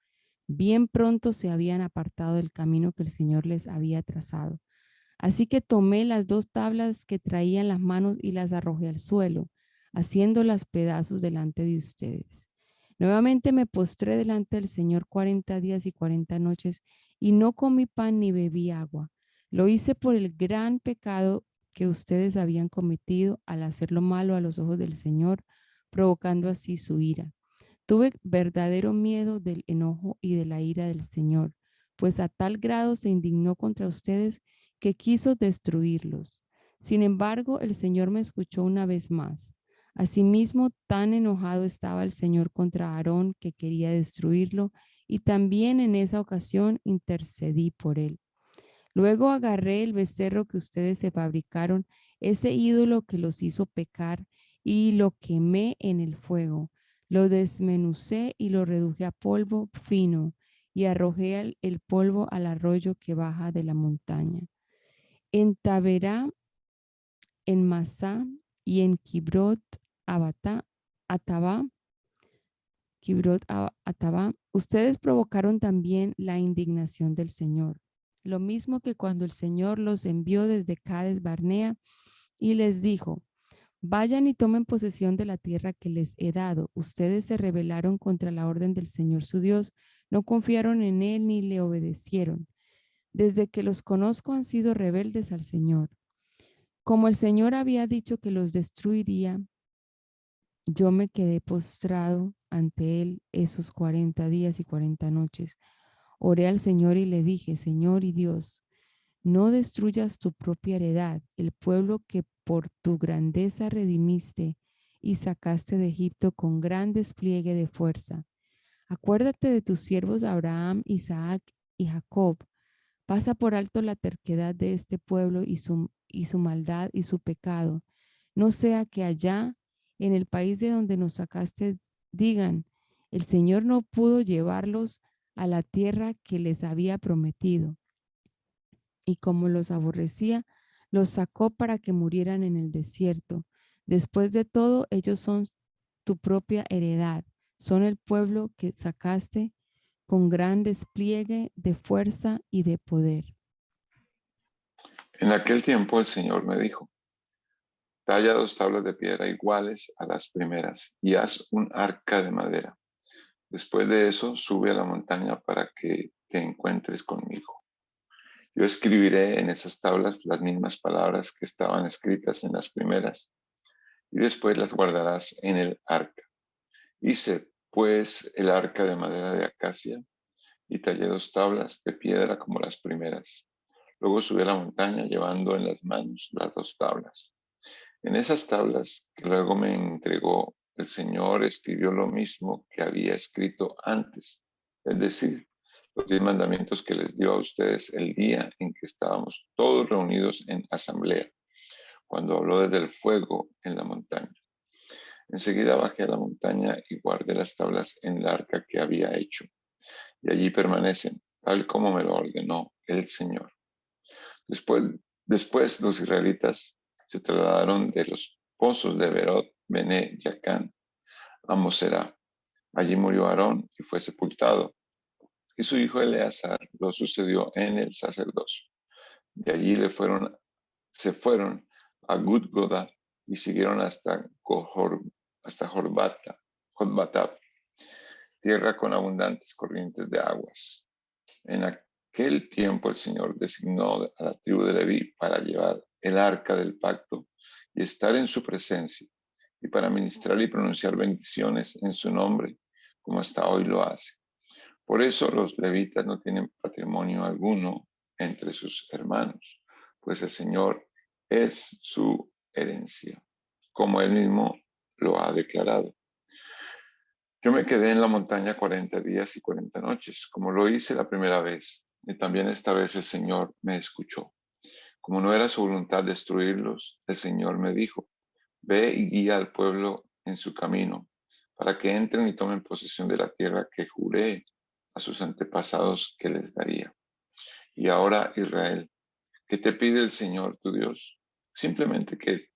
Bien pronto se habían apartado del camino que el Señor les había trazado. Así que tomé las 2 tablas que traía en las manos y las arrojé al suelo, haciéndolas pedazos delante de ustedes. Nuevamente me postré delante del Señor 40 días y 40 noches y no comí pan ni bebí agua. Lo hice por el gran pecado que ustedes habían cometido al hacer lo malo a los ojos del Señor, provocando así su ira. Tuve verdadero miedo del enojo y de la ira del Señor, pues a tal grado se indignó contra ustedes que quiso destruirlos. Sin embargo, el Señor me escuchó una vez más. Asimismo, tan enojado estaba el Señor contra Aarón que quería destruirlo, y también en esa ocasión intercedí por él. Luego agarré el becerro que ustedes se fabricaron, ese ídolo que los hizo pecar, y lo quemé en el fuego. Lo desmenucé y lo reduje a polvo fino, y arrojé el polvo al arroyo que baja de la montaña. En Taberá, en Masá y en Kibrot Atabá, ustedes provocaron también la indignación del Señor. Lo mismo que cuando el Señor los envió desde Cades Barnea y les dijo, vayan y tomen posesión de la tierra que les he dado. Ustedes se rebelaron contra la orden del Señor su Dios, no confiaron en él ni le obedecieron. Desde que los conozco han sido rebeldes al Señor. Como el Señor había dicho que los destruiría, yo me quedé postrado ante él esos 40 días y 40 noches. Oré al Señor y le dije, Señor y Dios, no destruyas tu propia heredad, el pueblo que por tu grandeza redimiste y sacaste de Egipto con gran despliegue de fuerza. Acuérdate de tus siervos Abraham, Isaac y Jacob. Pasa por alto la terquedad de este pueblo y su maldad y su pecado. No sea que allá, en el país de donde nos sacaste, digan, el Señor no pudo llevarlos a la tierra que les había prometido. Y como los aborrecía, los sacó para que murieran en el desierto. Después de todo, ellos son tu propia heredad. Son el pueblo que sacaste con gran despliegue de fuerza y de poder. En aquel tiempo el Señor me dijo, talla 2 tablas de piedra iguales a las primeras y haz un arca de madera. Después de eso, sube a la montaña para que te encuentres conmigo. Yo escribiré en esas tablas las mismas palabras que estaban escritas en las primeras, y después las guardarás en el arca. Hice, pues, el arca de madera de acacia, y tallé 2 tablas de piedra como las primeras. Luego subí a la montaña llevando en las manos las 2 tablas. En esas tablas que luego me entregó el Señor escribió lo mismo que había escrito antes, es decir, los 10 mandamientos que les dio a ustedes el día en que estábamos todos reunidos en asamblea, cuando habló desde el fuego en la montaña. Enseguida bajé a la montaña y guardé las tablas en el arca que había hecho, y allí permanecen, tal como me lo ordenó el Señor. Después los israelitas se trasladaron de los pozos de Berot, Bene, Yacán, a Moserá. Allí murió Aarón y fue sepultado, y su hijo Eleazar lo sucedió en el sacerdocio. De allí se fueron a Gudgoda y siguieron hasta Jotbatab, tierra con abundantes corrientes de aguas. En aquel tiempo el Señor designó a la tribu de Leví para llevar el arca del pacto y estar en su presencia, y para ministrar y pronunciar bendiciones en su nombre, como hasta hoy lo hace. Por eso los levitas no tienen patrimonio alguno entre sus hermanos, pues el Señor es su herencia, como él mismo lo ha declarado. Yo me quedé en la montaña 40 días y 40 noches, como lo hice la primera vez, y también esta vez el Señor me escuchó. Como no era su voluntad destruirlos, el Señor me dijo, ve y guía al pueblo en su camino, para que entren y tomen posesión de la tierra que juré a sus antepasados que les daría. Y ahora, Israel, ¿qué te pide el Señor tu Dios? Simplemente que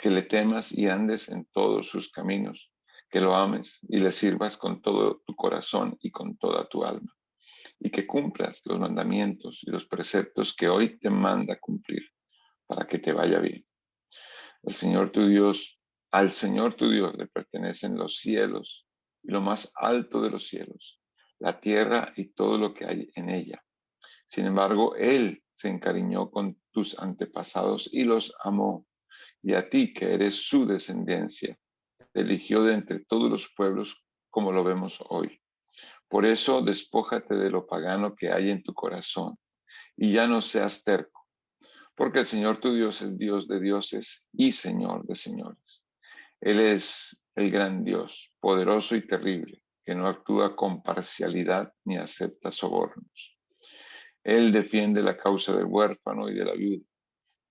le temas y andes en todos sus caminos, que lo ames y le sirvas con todo tu corazón y con toda tu alma, y que cumplas los mandamientos y los preceptos que hoy te manda cumplir, para que te vaya bien. Al Señor tu Dios le pertenecen los cielos y lo más alto de los cielos, la tierra y todo lo que hay en ella. Sin embargo, Él se encariñó con tus antepasados y los amó, y a ti, que eres su descendencia, te eligió de entre todos los pueblos como lo vemos hoy. Por eso, despójate de lo pagano que hay en tu corazón y ya no seas terco, porque el Señor tu Dios es Dios de dioses y Señor de señores. Él es el gran Dios, poderoso y terrible, que no actúa con parcialidad ni acepta sobornos. Él defiende la causa del huérfano y de la viuda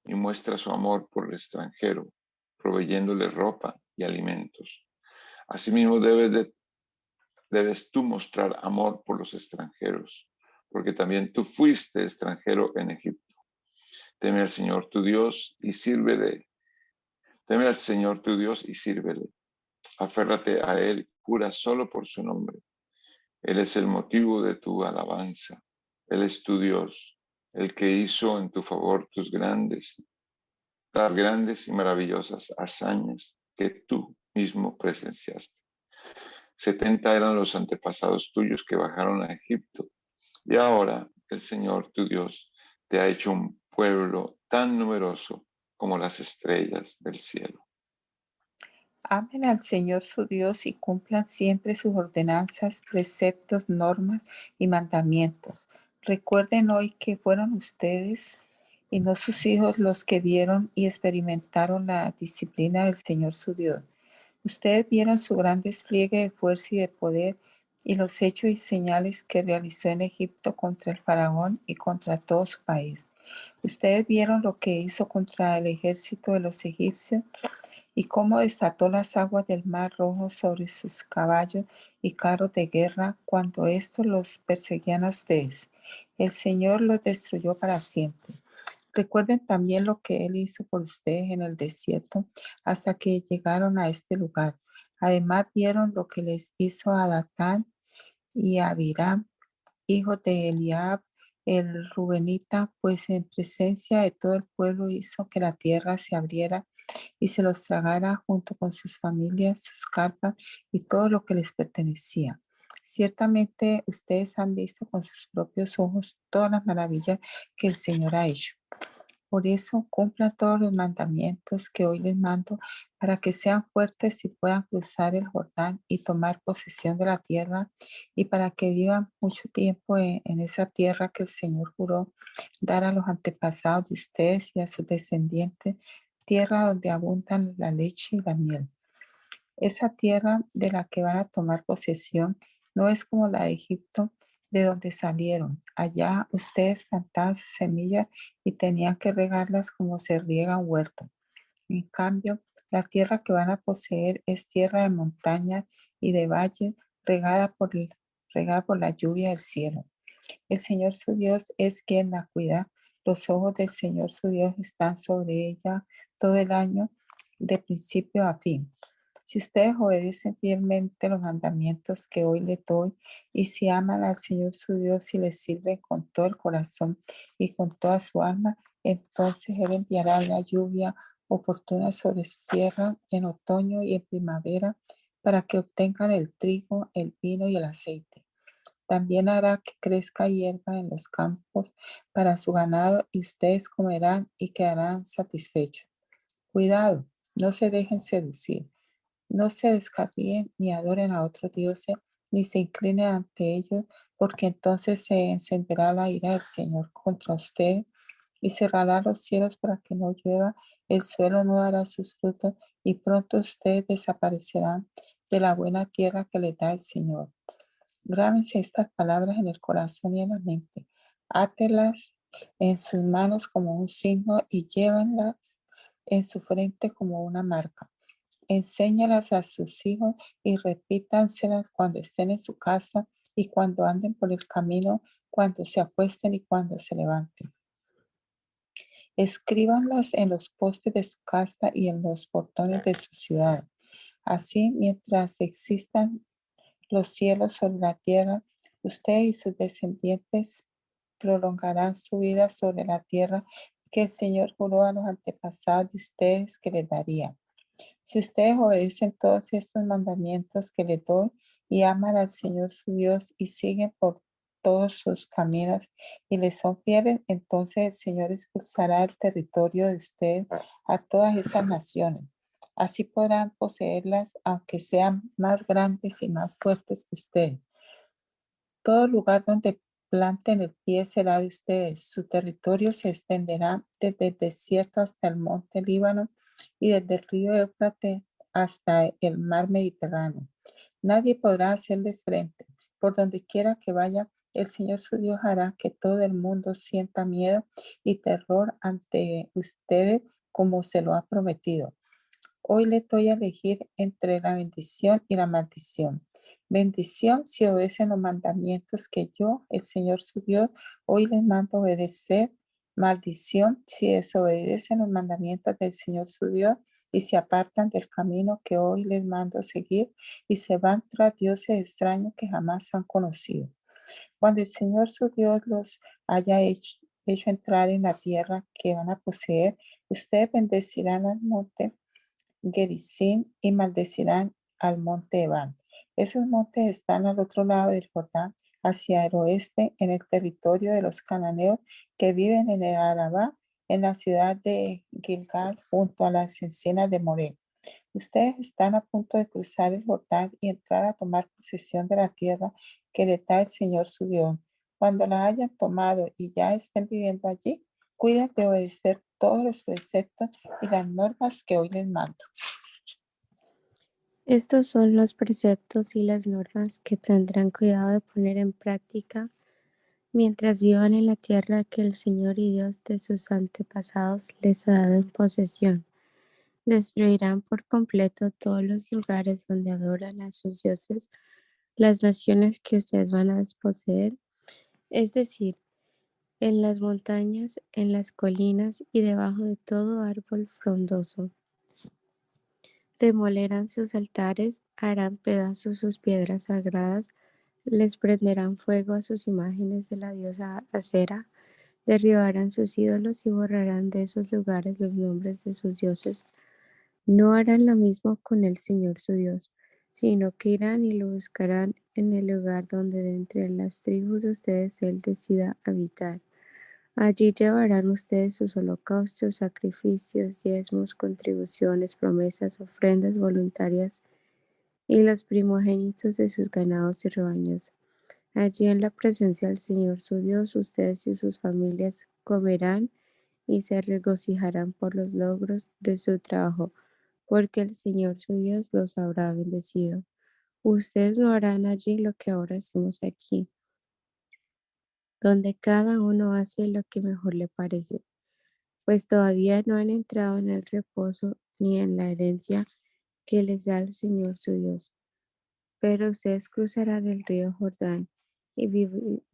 y muestra su amor por el extranjero, proveyéndole ropa y alimentos. Asimismo, debes tú mostrar amor por los extranjeros, porque también tú fuiste extranjero en Egipto. Teme al Señor tu Dios y sírvele. Teme al Señor tu Dios y sírvele. Aférrate a Él, jura solo por su nombre. Él es el motivo de tu alabanza. Él es tu Dios, el que hizo en tu favor las grandes y maravillosas hazañas que tú mismo presenciaste. 70 eran los antepasados tuyos que bajaron a Egipto, y ahora el Señor tu Dios te ha hecho un pueblo tan numeroso como las estrellas del cielo. Amen al Señor su Dios y cumplan siempre sus ordenanzas, preceptos, normas y mandamientos. Recuerden hoy que fueron ustedes y no sus hijos los que vieron y experimentaron la disciplina del Señor su Dios. Ustedes vieron su gran despliegue de fuerza y de poder, y los hechos y señales que realizó en Egipto contra el faraón y contra todo su país. Ustedes vieron lo que hizo contra el ejército de los egipcios y cómo desató las aguas del mar Rojo sobre sus caballos y carros de guerra cuando estos los perseguían a ustedes. El Señor los destruyó para siempre. Recuerden también lo que Él hizo por ustedes en el desierto hasta que llegaron a este lugar. Además vieron lo que les hizo a Datán y a Abiram, hijos de Eliab, el Rubenita, pues en presencia de todo el pueblo hizo que la tierra se abriera y se los tragara junto con sus familias, sus carpas y todo lo que les pertenecía. Ciertamente ustedes han visto con sus propios ojos todas las maravillas que el Señor ha hecho. Por eso cumplan todos los mandamientos que hoy les mando para que sean fuertes y puedan cruzar el Jordán y tomar posesión de la tierra y para que vivan mucho tiempo en esa tierra que el Señor juró dar a los antepasados de ustedes y a sus descendientes, tierra donde abundan la leche y la miel. Esa tierra de la que van a tomar posesión no es como la de Egipto, de donde salieron. Allá ustedes plantaban sus semillas y tenían que regarlas como se riega un huerto. En cambio, la tierra que van a poseer es tierra de montaña y de valle regada por la lluvia del cielo. El Señor su Dios es quien la cuida. Los ojos del Señor su Dios están sobre ella todo el año, de principio a fin. Si ustedes obedecen fielmente los mandamientos que hoy les doy, y si aman al Señor su Dios y le sirven con todo el corazón y con toda su alma, entonces Él enviará la lluvia oportuna sobre su tierra en otoño y en primavera para que obtengan el trigo, el vino y el aceite. También hará que crezca hierba en los campos para su ganado y ustedes comerán y quedarán satisfechos. Cuidado, no se dejen seducir. No se descarríen ni adoren a otros dioses, ni se inclinen ante ellos, porque entonces se encenderá la ira del Señor contra usted y cerrará los cielos para que no llueva, el suelo no dará sus frutos y pronto ustedes desaparecerán de la buena tierra que les da el Señor. Grábense estas palabras en el corazón y en la mente. Átelas en sus manos como un signo y llévenlas en su frente como una marca. Enséñalas a sus hijos y repítanselas cuando estén en su casa y cuando anden por el camino, cuando se acuesten y cuando se levanten. Escríbanlas en los postes de su casa y en los portones de su ciudad. Así, mientras existan los cielos sobre la tierra, usted y sus descendientes prolongarán su vida sobre la tierra que el Señor juró a los antepasados de ustedes que les daría. Si ustedes obedecen todos estos mandamientos que les doy y aman al Señor su Dios y siguen por todos sus caminos y les son fieles, entonces el Señor expulsará del territorio de ustedes a todas esas naciones. Así podrán poseerlas, aunque sean más grandes y más fuertes que ustedes. Todo lugar donde planten el pie será de ustedes. Su territorio se extenderá desde el desierto hasta el monte Líbano y desde el río Éufrates hasta el mar Mediterráneo. Nadie podrá hacerles frente. Por donde quiera que vaya, el Señor su Dios hará que todo el mundo sienta miedo y terror ante ustedes como se lo ha prometido. Hoy les doy a elegir entre la bendición y la maldición. Bendición si obedecen los mandamientos que yo, el Señor su Dios, hoy les mando obedecer. Maldición si desobedecen los mandamientos del Señor su Dios y se apartan del camino que hoy les mando seguir y se van tras dioses extraños que jamás han conocido. Cuando el Señor su Dios los haya hecho entrar en la tierra que van a poseer, ustedes bendecirán al monte Gerizim y maldecirán al monte Ebal. Esos montes están al otro lado del Jordán, hacia el oeste, en el territorio de los cananeos que viven en el Arabá, en la ciudad de Gilgal, junto a las encinas de Moré. Ustedes están a punto de cruzar el Jordán y entrar a tomar posesión de la tierra que les da el Señor su Dios. Cuando la hayan tomado y ya estén viviendo allí, cuiden de obedecer todos los preceptos y las normas que hoy les mando. Estos son los preceptos y las normas que tendrán cuidado de poner en práctica mientras vivan en la tierra que el Señor y Dios de sus antepasados les ha dado en posesión. Destruirán por completo todos los lugares donde adoran a sus dioses, las naciones que ustedes van a desposeer, es decir, en las montañas, en las colinas y debajo de todo árbol frondoso. Demolerán sus altares, harán pedazos sus piedras sagradas, les prenderán fuego a sus imágenes de la diosa Acera, derribarán sus ídolos y borrarán de esos lugares los nombres de sus dioses. No harán lo mismo con el Señor su Dios, sino que irán y lo buscarán en el lugar donde de entre las tribus de ustedes Él decida habitar. Allí llevarán ustedes sus holocaustos, sacrificios, diezmos, contribuciones, promesas, ofrendas voluntarias y los primogénitos de sus ganados y rebaños. Allí en la presencia del Señor su Dios, ustedes y sus familias comerán y se regocijarán por los logros de su trabajo, porque el Señor su Dios los habrá bendecido. Ustedes no harán allí lo que ahora hacemos aquí, donde cada uno hace lo que mejor le parece, pues todavía no han entrado en el reposo ni en la herencia que les da el Señor su Dios. Pero ustedes cruzarán el río Jordán y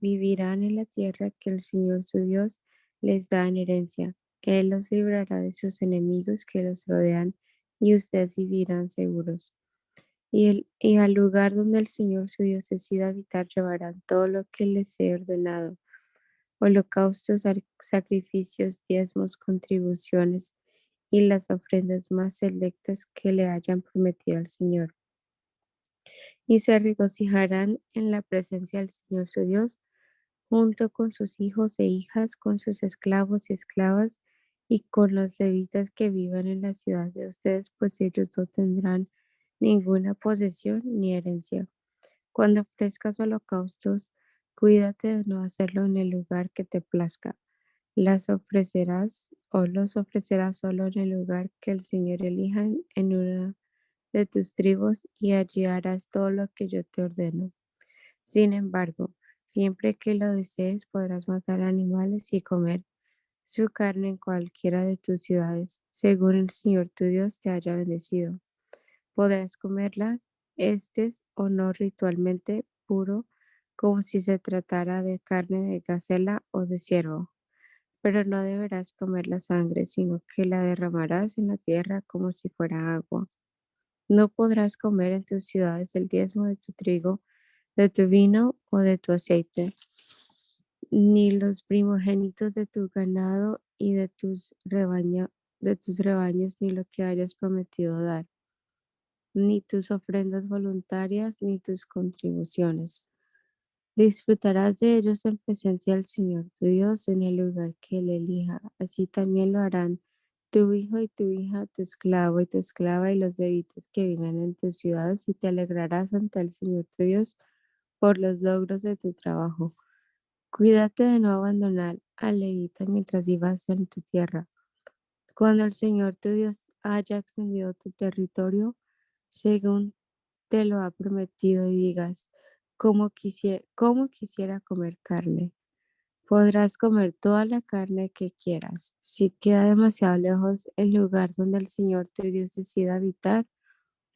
vivirán en la tierra que el Señor su Dios les da en herencia. Él los librará de sus enemigos que los rodean y ustedes vivirán seguros. Y al lugar donde el Señor su Dios decida habitar llevarán todo lo que les he ordenado: holocaustos, sacrificios, diezmos, contribuciones y las ofrendas más selectas que le hayan prometido al Señor. Y se regocijarán en la presencia del Señor su Dios, junto con sus hijos e hijas, con sus esclavos y esclavas, y con los levitas que vivan en la ciudad de ustedes, pues ellos no tendrán ninguna posesión ni herencia. Cuando ofrezcas holocaustos, cuídate de no hacerlo en el lugar que te plazca. Las ofrecerás o los ofrecerás solo en el lugar que el Señor elija en una de tus tribus, y allí harás todo lo que yo te ordeno. Sin embargo, siempre que lo desees, podrás matar animales y comer su carne en cualquiera de tus ciudades, según el Señor tu Dios te haya bendecido. Podrás comerla, estés o no ritualmente puro, como si se tratara de carne de gacela o de ciervo. Pero no deberás comer la sangre, sino que la derramarás en la tierra como si fuera agua. No podrás comer en tus ciudades el diezmo de tu trigo, de tu vino o de tu aceite, ni los primogénitos de tu ganado y de tus rebaños, ni lo que hayas prometido dar, ni tus ofrendas voluntarias, ni tus contribuciones. Disfrutarás de ellos en presencia del Señor tu Dios en el lugar que Él elija. Así también lo harán tu hijo y tu hija, tu esclavo y tu esclava, y los levitas que viven en tus ciudades, y te alegrarás ante el Señor tu Dios por los logros de tu trabajo. Cuídate de no abandonar al levita mientras vivas en tu tierra. Cuando el Señor tu Dios haya extendido tu territorio, según te lo ha prometido, y digas: cómo quisiera comer carne. Podrás comer toda la carne que quieras. Si queda demasiado lejos el lugar donde el Señor tu Dios decida habitar,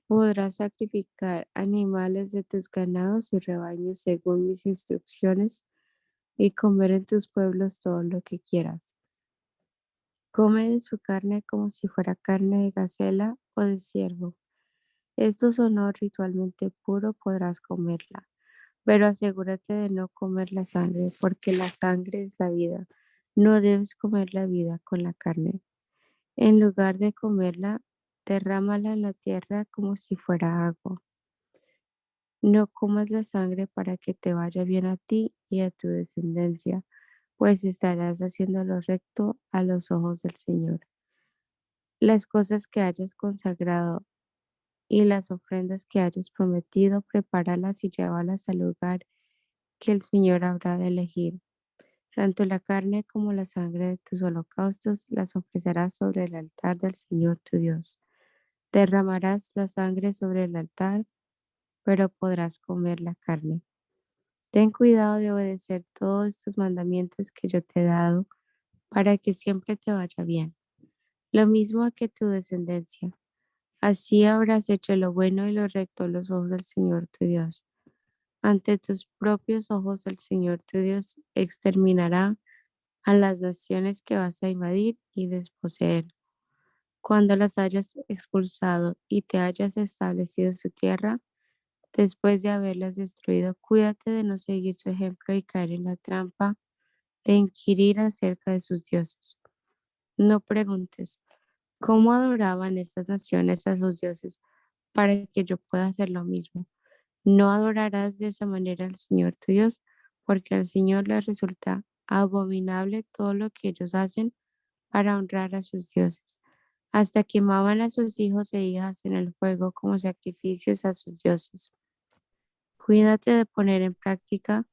podrás sacrificar animales de tus ganados y rebaños según mis instrucciones, y comer en tus pueblos todo lo que quieras. Come de su carne como si fuera carne de gacela o de ciervo. Esto sonó ritualmente puro, podrás comerla, pero asegúrate de no comer la sangre, porque la sangre es la vida. No debes comer la vida con la carne. En lugar de comerla, derrámala en la tierra como si fuera agua. No comas la sangre para que te vaya bien a ti y a tu descendencia, pues estarás haciendo lo recto a los ojos del Señor. Las cosas que hayas consagrado y las ofrendas que hayas prometido, prepáralas y llévalas al lugar que el Señor habrá de elegir. Tanto la carne como la sangre de tus holocaustos las ofrecerás sobre el altar del Señor tu Dios. Derramarás la sangre sobre el altar, pero podrás comer la carne. Ten cuidado de obedecer todos estos mandamientos que yo te he dado para que siempre te vaya bien. Lo mismo que tu descendencia. Así habrás hecho lo bueno y lo recto a los ojos del Señor tu Dios. Ante tus propios ojos el Señor tu Dios exterminará a las naciones que vas a invadir y desposeer. Cuando las hayas expulsado y te hayas establecido en su tierra, después de haberlas destruido, cuídate de no seguir su ejemplo y caer en la trampa de inquirir acerca de sus dioses. No preguntes, ¿cómo adoraban estas naciones a sus dioses para que yo pueda hacer lo mismo? No adorarás de esa manera al Señor tu Dios, porque al Señor le resulta abominable todo lo que ellos hacen para honrar a sus dioses. Hasta quemaban a sus hijos e hijas en el fuego como sacrificios a sus dioses. Cuídate de poner en práctica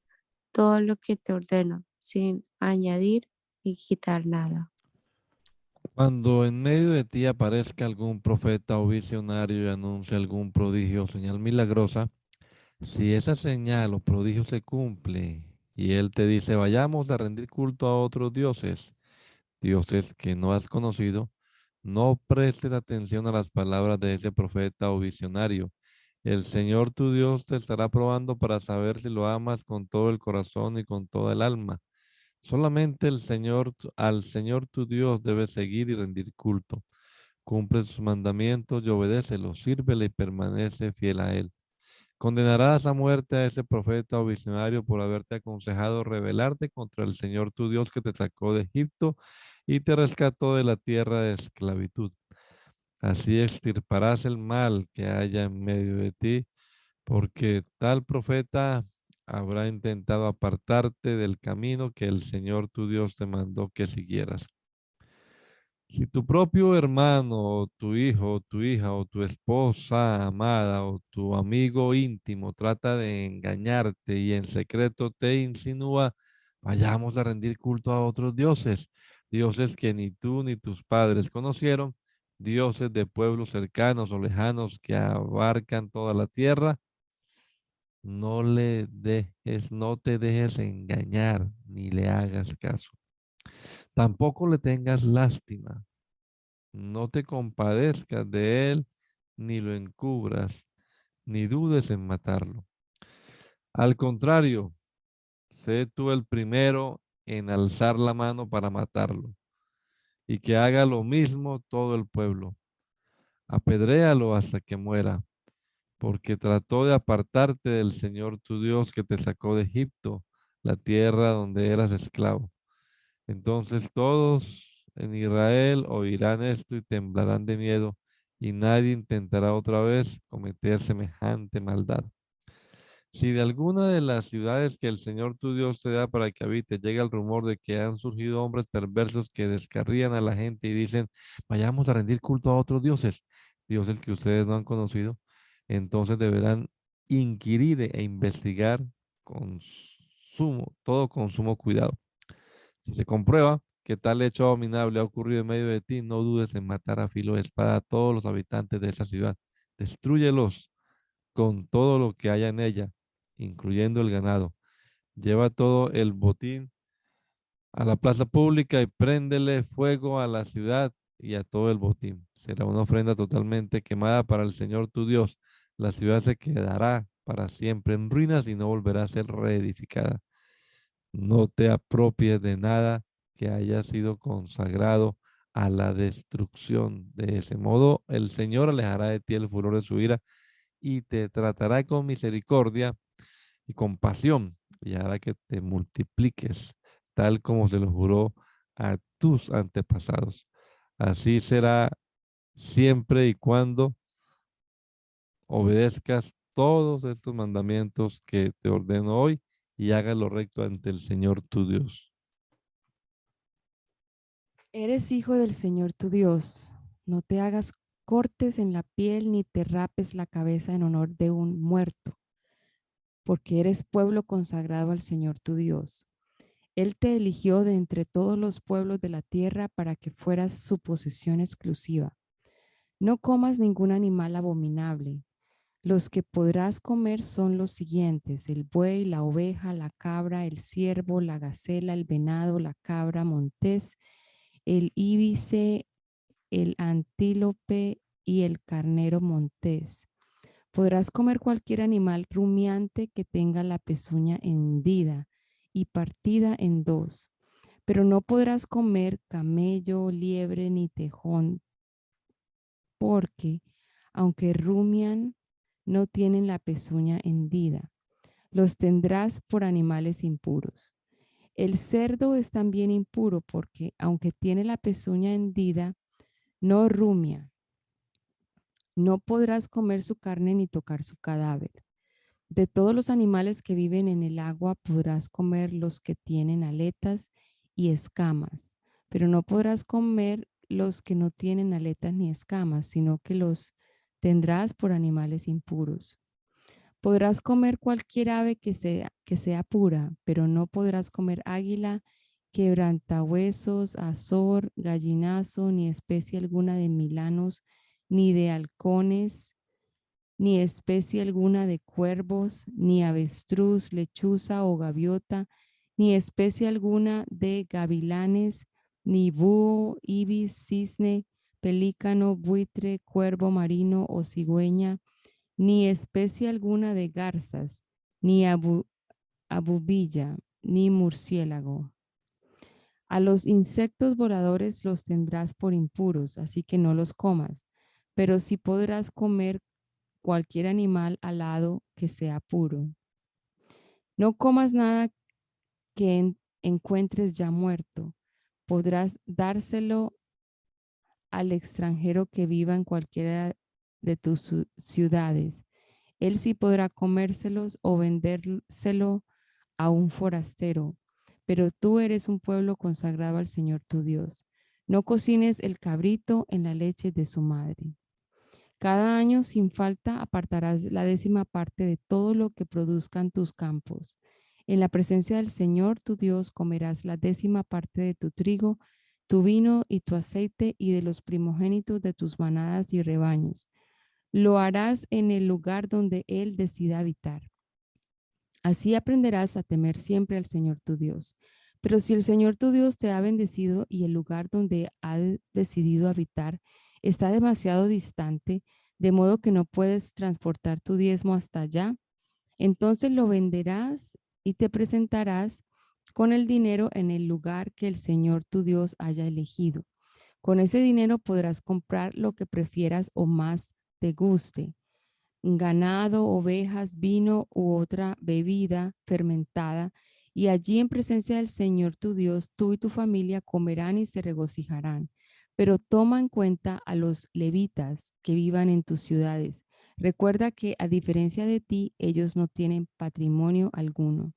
todo lo que te ordeno, sin añadir y quitar nada. Cuando en medio de ti aparezca algún profeta o visionario y anuncie algún prodigio o señal milagrosa, si esa señal o prodigio se cumple y él te dice, vayamos a rendir culto a otros dioses, dioses que no has conocido, no prestes atención a las palabras de ese profeta o visionario. El Señor tu Dios te estará probando para saber si lo amas con todo el corazón y con toda el alma. Solamente al Señor tu Dios debes seguir y rendir culto. Cumple sus mandamientos y obedécelos, sírvele y permanece fiel a él. Condenarás a muerte a ese profeta o visionario por haberte aconsejado rebelarte contra el Señor tu Dios que te sacó de Egipto y te rescató de la tierra de esclavitud. Así extirparás el mal que haya en medio de ti, porque tal profeta habrá intentado apartarte del camino que el Señor tu Dios te mandó que siguieras. Si tu propio hermano, o tu hijo, o tu hija, o tu esposa amada, o tu amigo íntimo trata de engañarte y en secreto te insinúa, vayamos a rendir culto a otros dioses, dioses que ni tú ni tus padres conocieron, dioses de pueblos cercanos o lejanos que abarcan toda la tierra, no te dejes engañar ni le hagas caso. Tampoco le tengas lástima. No te compadezcas de él, ni lo encubras, ni dudes en matarlo. Al contrario, sé tú el primero en alzar la mano para matarlo, y que haga lo mismo todo el pueblo. Apedréalo hasta que muera, porque trató de apartarte del Señor tu Dios que te sacó de Egipto, la tierra donde eras esclavo. Entonces todos en Israel oirán esto y temblarán de miedo, y nadie intentará otra vez cometer semejante maldad. Si de alguna de las ciudades que el Señor tu Dios te da para que habite llega el rumor de que han surgido hombres perversos que descarrían a la gente y dicen, vayamos a rendir culto a otros dioses, dioses que ustedes no han conocido, entonces deberán inquirir e investigar todo con sumo cuidado. Si se comprueba que tal hecho abominable ha ocurrido en medio de ti, no dudes en matar a filo de espada a todos los habitantes de esa ciudad. Destrúyelos con todo lo que haya en ella, incluyendo el ganado. Lleva todo el botín a la plaza pública y préndele fuego a la ciudad y a todo el botín. Será una ofrenda totalmente quemada para el Señor tu Dios. La ciudad se quedará para siempre en ruinas y no volverá a ser reedificada. No te apropies de nada que haya sido consagrado a la destrucción. De ese modo, el Señor alejará de ti el furor de su ira y te tratará con misericordia y compasión y hará que te multipliques, tal como se lo juró a tus antepasados. Así será siempre y cuando obedezcas todos estos mandamientos que te ordeno hoy y hagas lo recto ante el Señor tu Dios. Eres hijo del Señor tu Dios. No te hagas cortes en la piel ni te rapes la cabeza en honor de un muerto, porque eres pueblo consagrado al Señor tu Dios. Él te eligió de entre todos los pueblos de la tierra para que fueras su posesión exclusiva. No comas ningún animal abominable. Los que podrás comer son los siguientes: el buey, la oveja, la cabra, el ciervo, la gacela, el venado, la cabra montés, el íbice, el antílope y el carnero montés. Podrás comer cualquier animal rumiante que tenga la pezuña hendida y partida en dos, pero no podrás comer camello, liebre ni tejón, porque aunque rumian, no tienen la pezuña hendida. Los tendrás por animales impuros. El cerdo es también impuro porque, aunque tiene la pezuña hendida, no rumia. No podrás comer su carne ni tocar su cadáver. De todos los animales que viven en el agua podrás comer los que tienen aletas y escamas, pero no podrás comer los que no tienen aletas ni escamas, sino que los tendrás por animales impuros. Podrás comer cualquier ave que sea pura, pero no podrás comer águila, quebrantahuesos, azor, gallinazo, ni especie alguna de milanos, ni de halcones, ni especie alguna de cuervos, ni avestruz, lechuza o gaviota, ni especie alguna de gavilanes, ni búho, ibis, cisne, pelícano, buitre, cuervo marino o cigüeña, ni especie alguna de garzas, ni abubilla, ni murciélago. A los insectos voladores los tendrás por impuros, así que no los comas, pero sí podrás comer cualquier animal alado que sea puro. No comas nada que encuentres ya muerto. Podrás dárselo al extranjero que viva en cualquiera de tus ciudades. Él sí podrá comérselos o vendérselo a un forastero, pero tú eres un pueblo consagrado al Señor tu Dios. No cocines el cabrito en la leche de su madre. Cada año sin falta apartarás la 10ª parte de todo lo que produzcan tus campos. En la presencia del Señor tu Dios comerás la 10ª parte de tu trigo, tu vino y tu aceite y de los primogénitos de tus manadas y rebaños. Lo harás en el lugar donde Él decida habitar. Así aprenderás a temer siempre al Señor tu Dios. Pero si el Señor tu Dios te ha bendecido y el lugar donde ha decidido habitar está demasiado distante, de modo que no puedes transportar tu diezmo hasta allá, entonces lo venderás y te presentarás con el dinero en el lugar que el Señor tu Dios haya elegido. Con ese dinero podrás comprar lo que prefieras o más te guste: ganado, ovejas, vino u otra bebida fermentada, y allí en presencia del Señor tu Dios, tú y tu familia comerán y se regocijarán. Pero toma en cuenta a los levitas que vivan en tus ciudades. Recuerda que a diferencia de ti, ellos no tienen patrimonio alguno.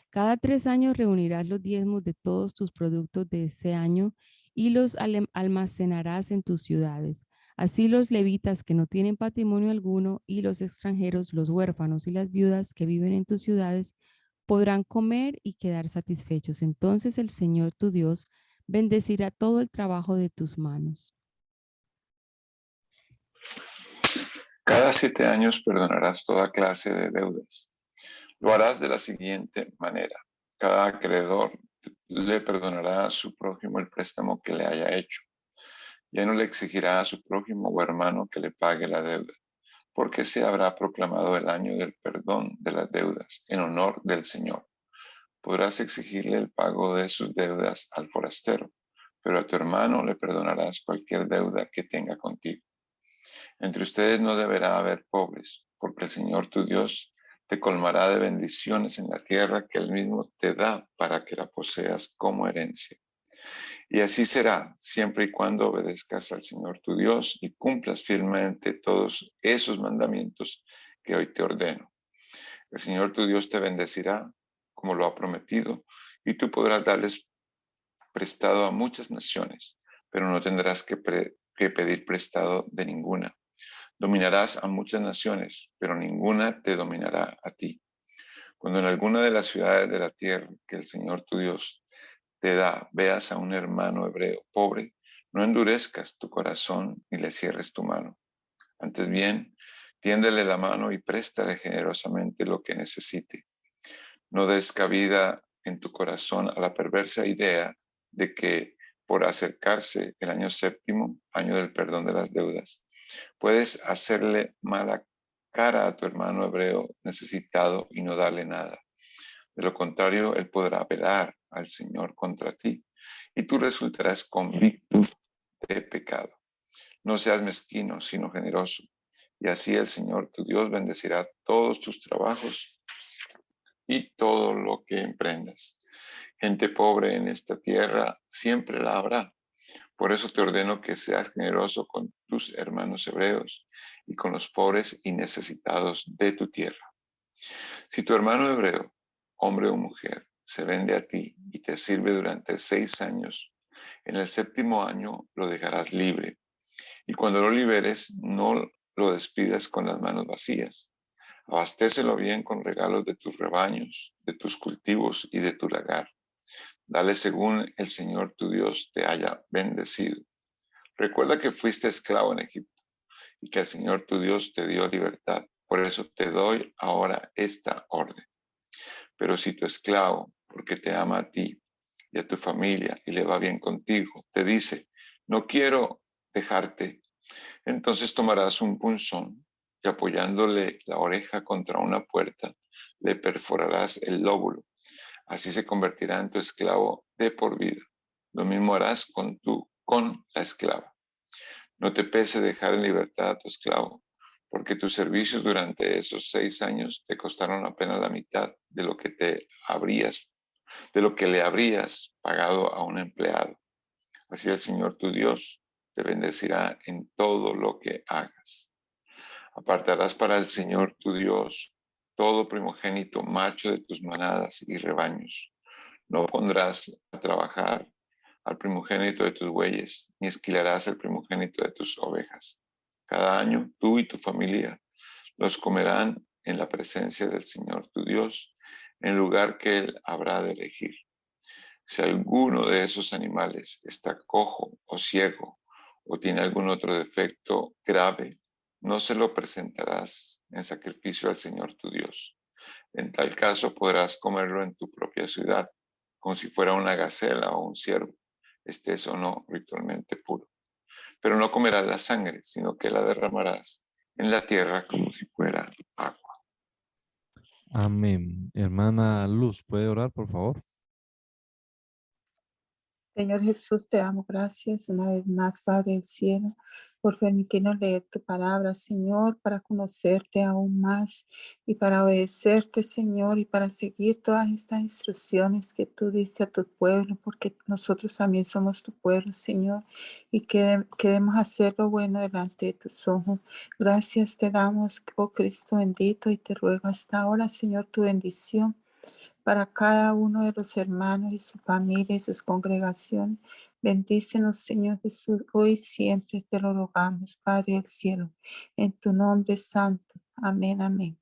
Cada 3 años reunirás los diezmos de todos tus productos de ese año y los almacenarás en tus ciudades. Así los levitas que no tienen patrimonio alguno y los extranjeros, los huérfanos y las viudas que viven en tus ciudades podrán comer y quedar satisfechos. Entonces el Señor tu Dios bendecirá todo el trabajo de tus manos. Cada 7 años perdonarás toda clase de deudas. Lo harás de la siguiente manera. Cada acreedor le perdonará a su prójimo el préstamo que le haya hecho. Ya no le exigirá a su prójimo o hermano que le pague la deuda, porque se habrá proclamado el año del perdón de las deudas en honor del Señor. Podrás exigirle el pago de sus deudas al forastero, pero a tu hermano le perdonarás cualquier deuda que tenga contigo. Entre ustedes no deberá haber pobres, porque el Señor tu Dios te colmará de bendiciones en la tierra que Él mismo te da para que la poseas como herencia. Y así será, siempre y cuando obedezcas al Señor tu Dios y cumplas firmemente todos esos mandamientos que hoy te ordeno. El Señor tu Dios te bendecirá, como lo ha prometido, y tú podrás darles prestado a muchas naciones, pero no tendrás que pedir prestado de ninguna. Dominarás a muchas naciones, pero ninguna te dominará a ti. Cuando en alguna de las ciudades de la tierra que el Señor tu Dios te da, veas a un hermano hebreo pobre, No endurezcas tu corazón ni le cierres tu mano. Antes bien, tiéndele la mano y préstale generosamente lo que necesite. No des cabida en tu corazón a la perversa idea de que por acercarse el año séptimo, año del perdón de las deudas, puedes hacerle mala cara a tu hermano hebreo necesitado y no darle nada. De lo contrario, él podrá apelar al Señor contra ti y tú resultarás convicto de pecado. No seas mezquino, sino generoso, y así el Señor tu Dios bendecirá todos tus trabajos y todo lo que emprendas. Gente pobre en esta tierra siempre la habrá. Por eso te ordeno que seas generoso con tus hermanos hebreos y con los pobres y necesitados de tu tierra. Si tu hermano hebreo, hombre o mujer, se vende a ti y te sirve durante 6 años, en el 7º año lo dejarás libre. Y cuando lo liberes, no lo despidas con las manos vacías. Abastécelo bien con regalos de tus rebaños, de tus cultivos y de tu lagar. Dale según el Señor tu Dios te haya bendecido. Recuerda que fuiste esclavo en Egipto y que el Señor tu Dios te dio libertad. Por eso te doy ahora esta orden. Pero si tu esclavo, porque te ama a ti y a tu familia y le va bien contigo, te dice, no quiero dejarte, entonces tomarás un punzón y apoyándole la oreja contra una puerta, le perforarás el lóbulo. Así se convertirá en tu esclavo de por vida. Lo mismo harás con la esclava. No te pese dejar en libertad a tu esclavo, porque tus servicios durante esos 6 años te costaron apenas la mitad de lo que le habrías pagado a un empleado. Así el Señor tu Dios te bendecirá en todo lo que hagas. Apartarás para el Señor tu Dios todo primogénito macho de tus manadas y rebaños. No pondrás a trabajar al primogénito de tus bueyes, ni esquilarás el primogénito de tus ovejas. Cada año tú y tu familia los comerán en la presencia del Señor tu Dios, en el lugar que Él habrá de elegir. Si alguno de esos animales está cojo o ciego o tiene algún otro defecto grave, no se lo presentarás en sacrificio al Señor tu Dios. En tal caso podrás comerlo en tu propia ciudad, como si fuera una gacela o un ciervo, estés o no ritualmente puro. Pero no comerás la sangre, sino que la derramarás en la tierra como si fuera agua. Amén. Hermana Luz, ¿puede orar, por favor? Señor Jesús, te damos gracias una vez más, Padre del cielo, por permitirnos leer tu palabra, Señor, para conocerte aún más y para obedecerte, Señor, y para seguir todas estas instrucciones que tú diste a tu pueblo, porque nosotros también somos tu pueblo, Señor, y queremos hacer lo bueno delante de tus ojos. Gracias te damos, oh Cristo bendito, y te ruego hasta ahora, Señor, tu bendición para cada uno de los hermanos y su familia y sus congregaciones. Bendícenos, Señor Jesús, hoy y siempre te lo rogamos, Padre del cielo, en tu nombre santo. Amén, amén.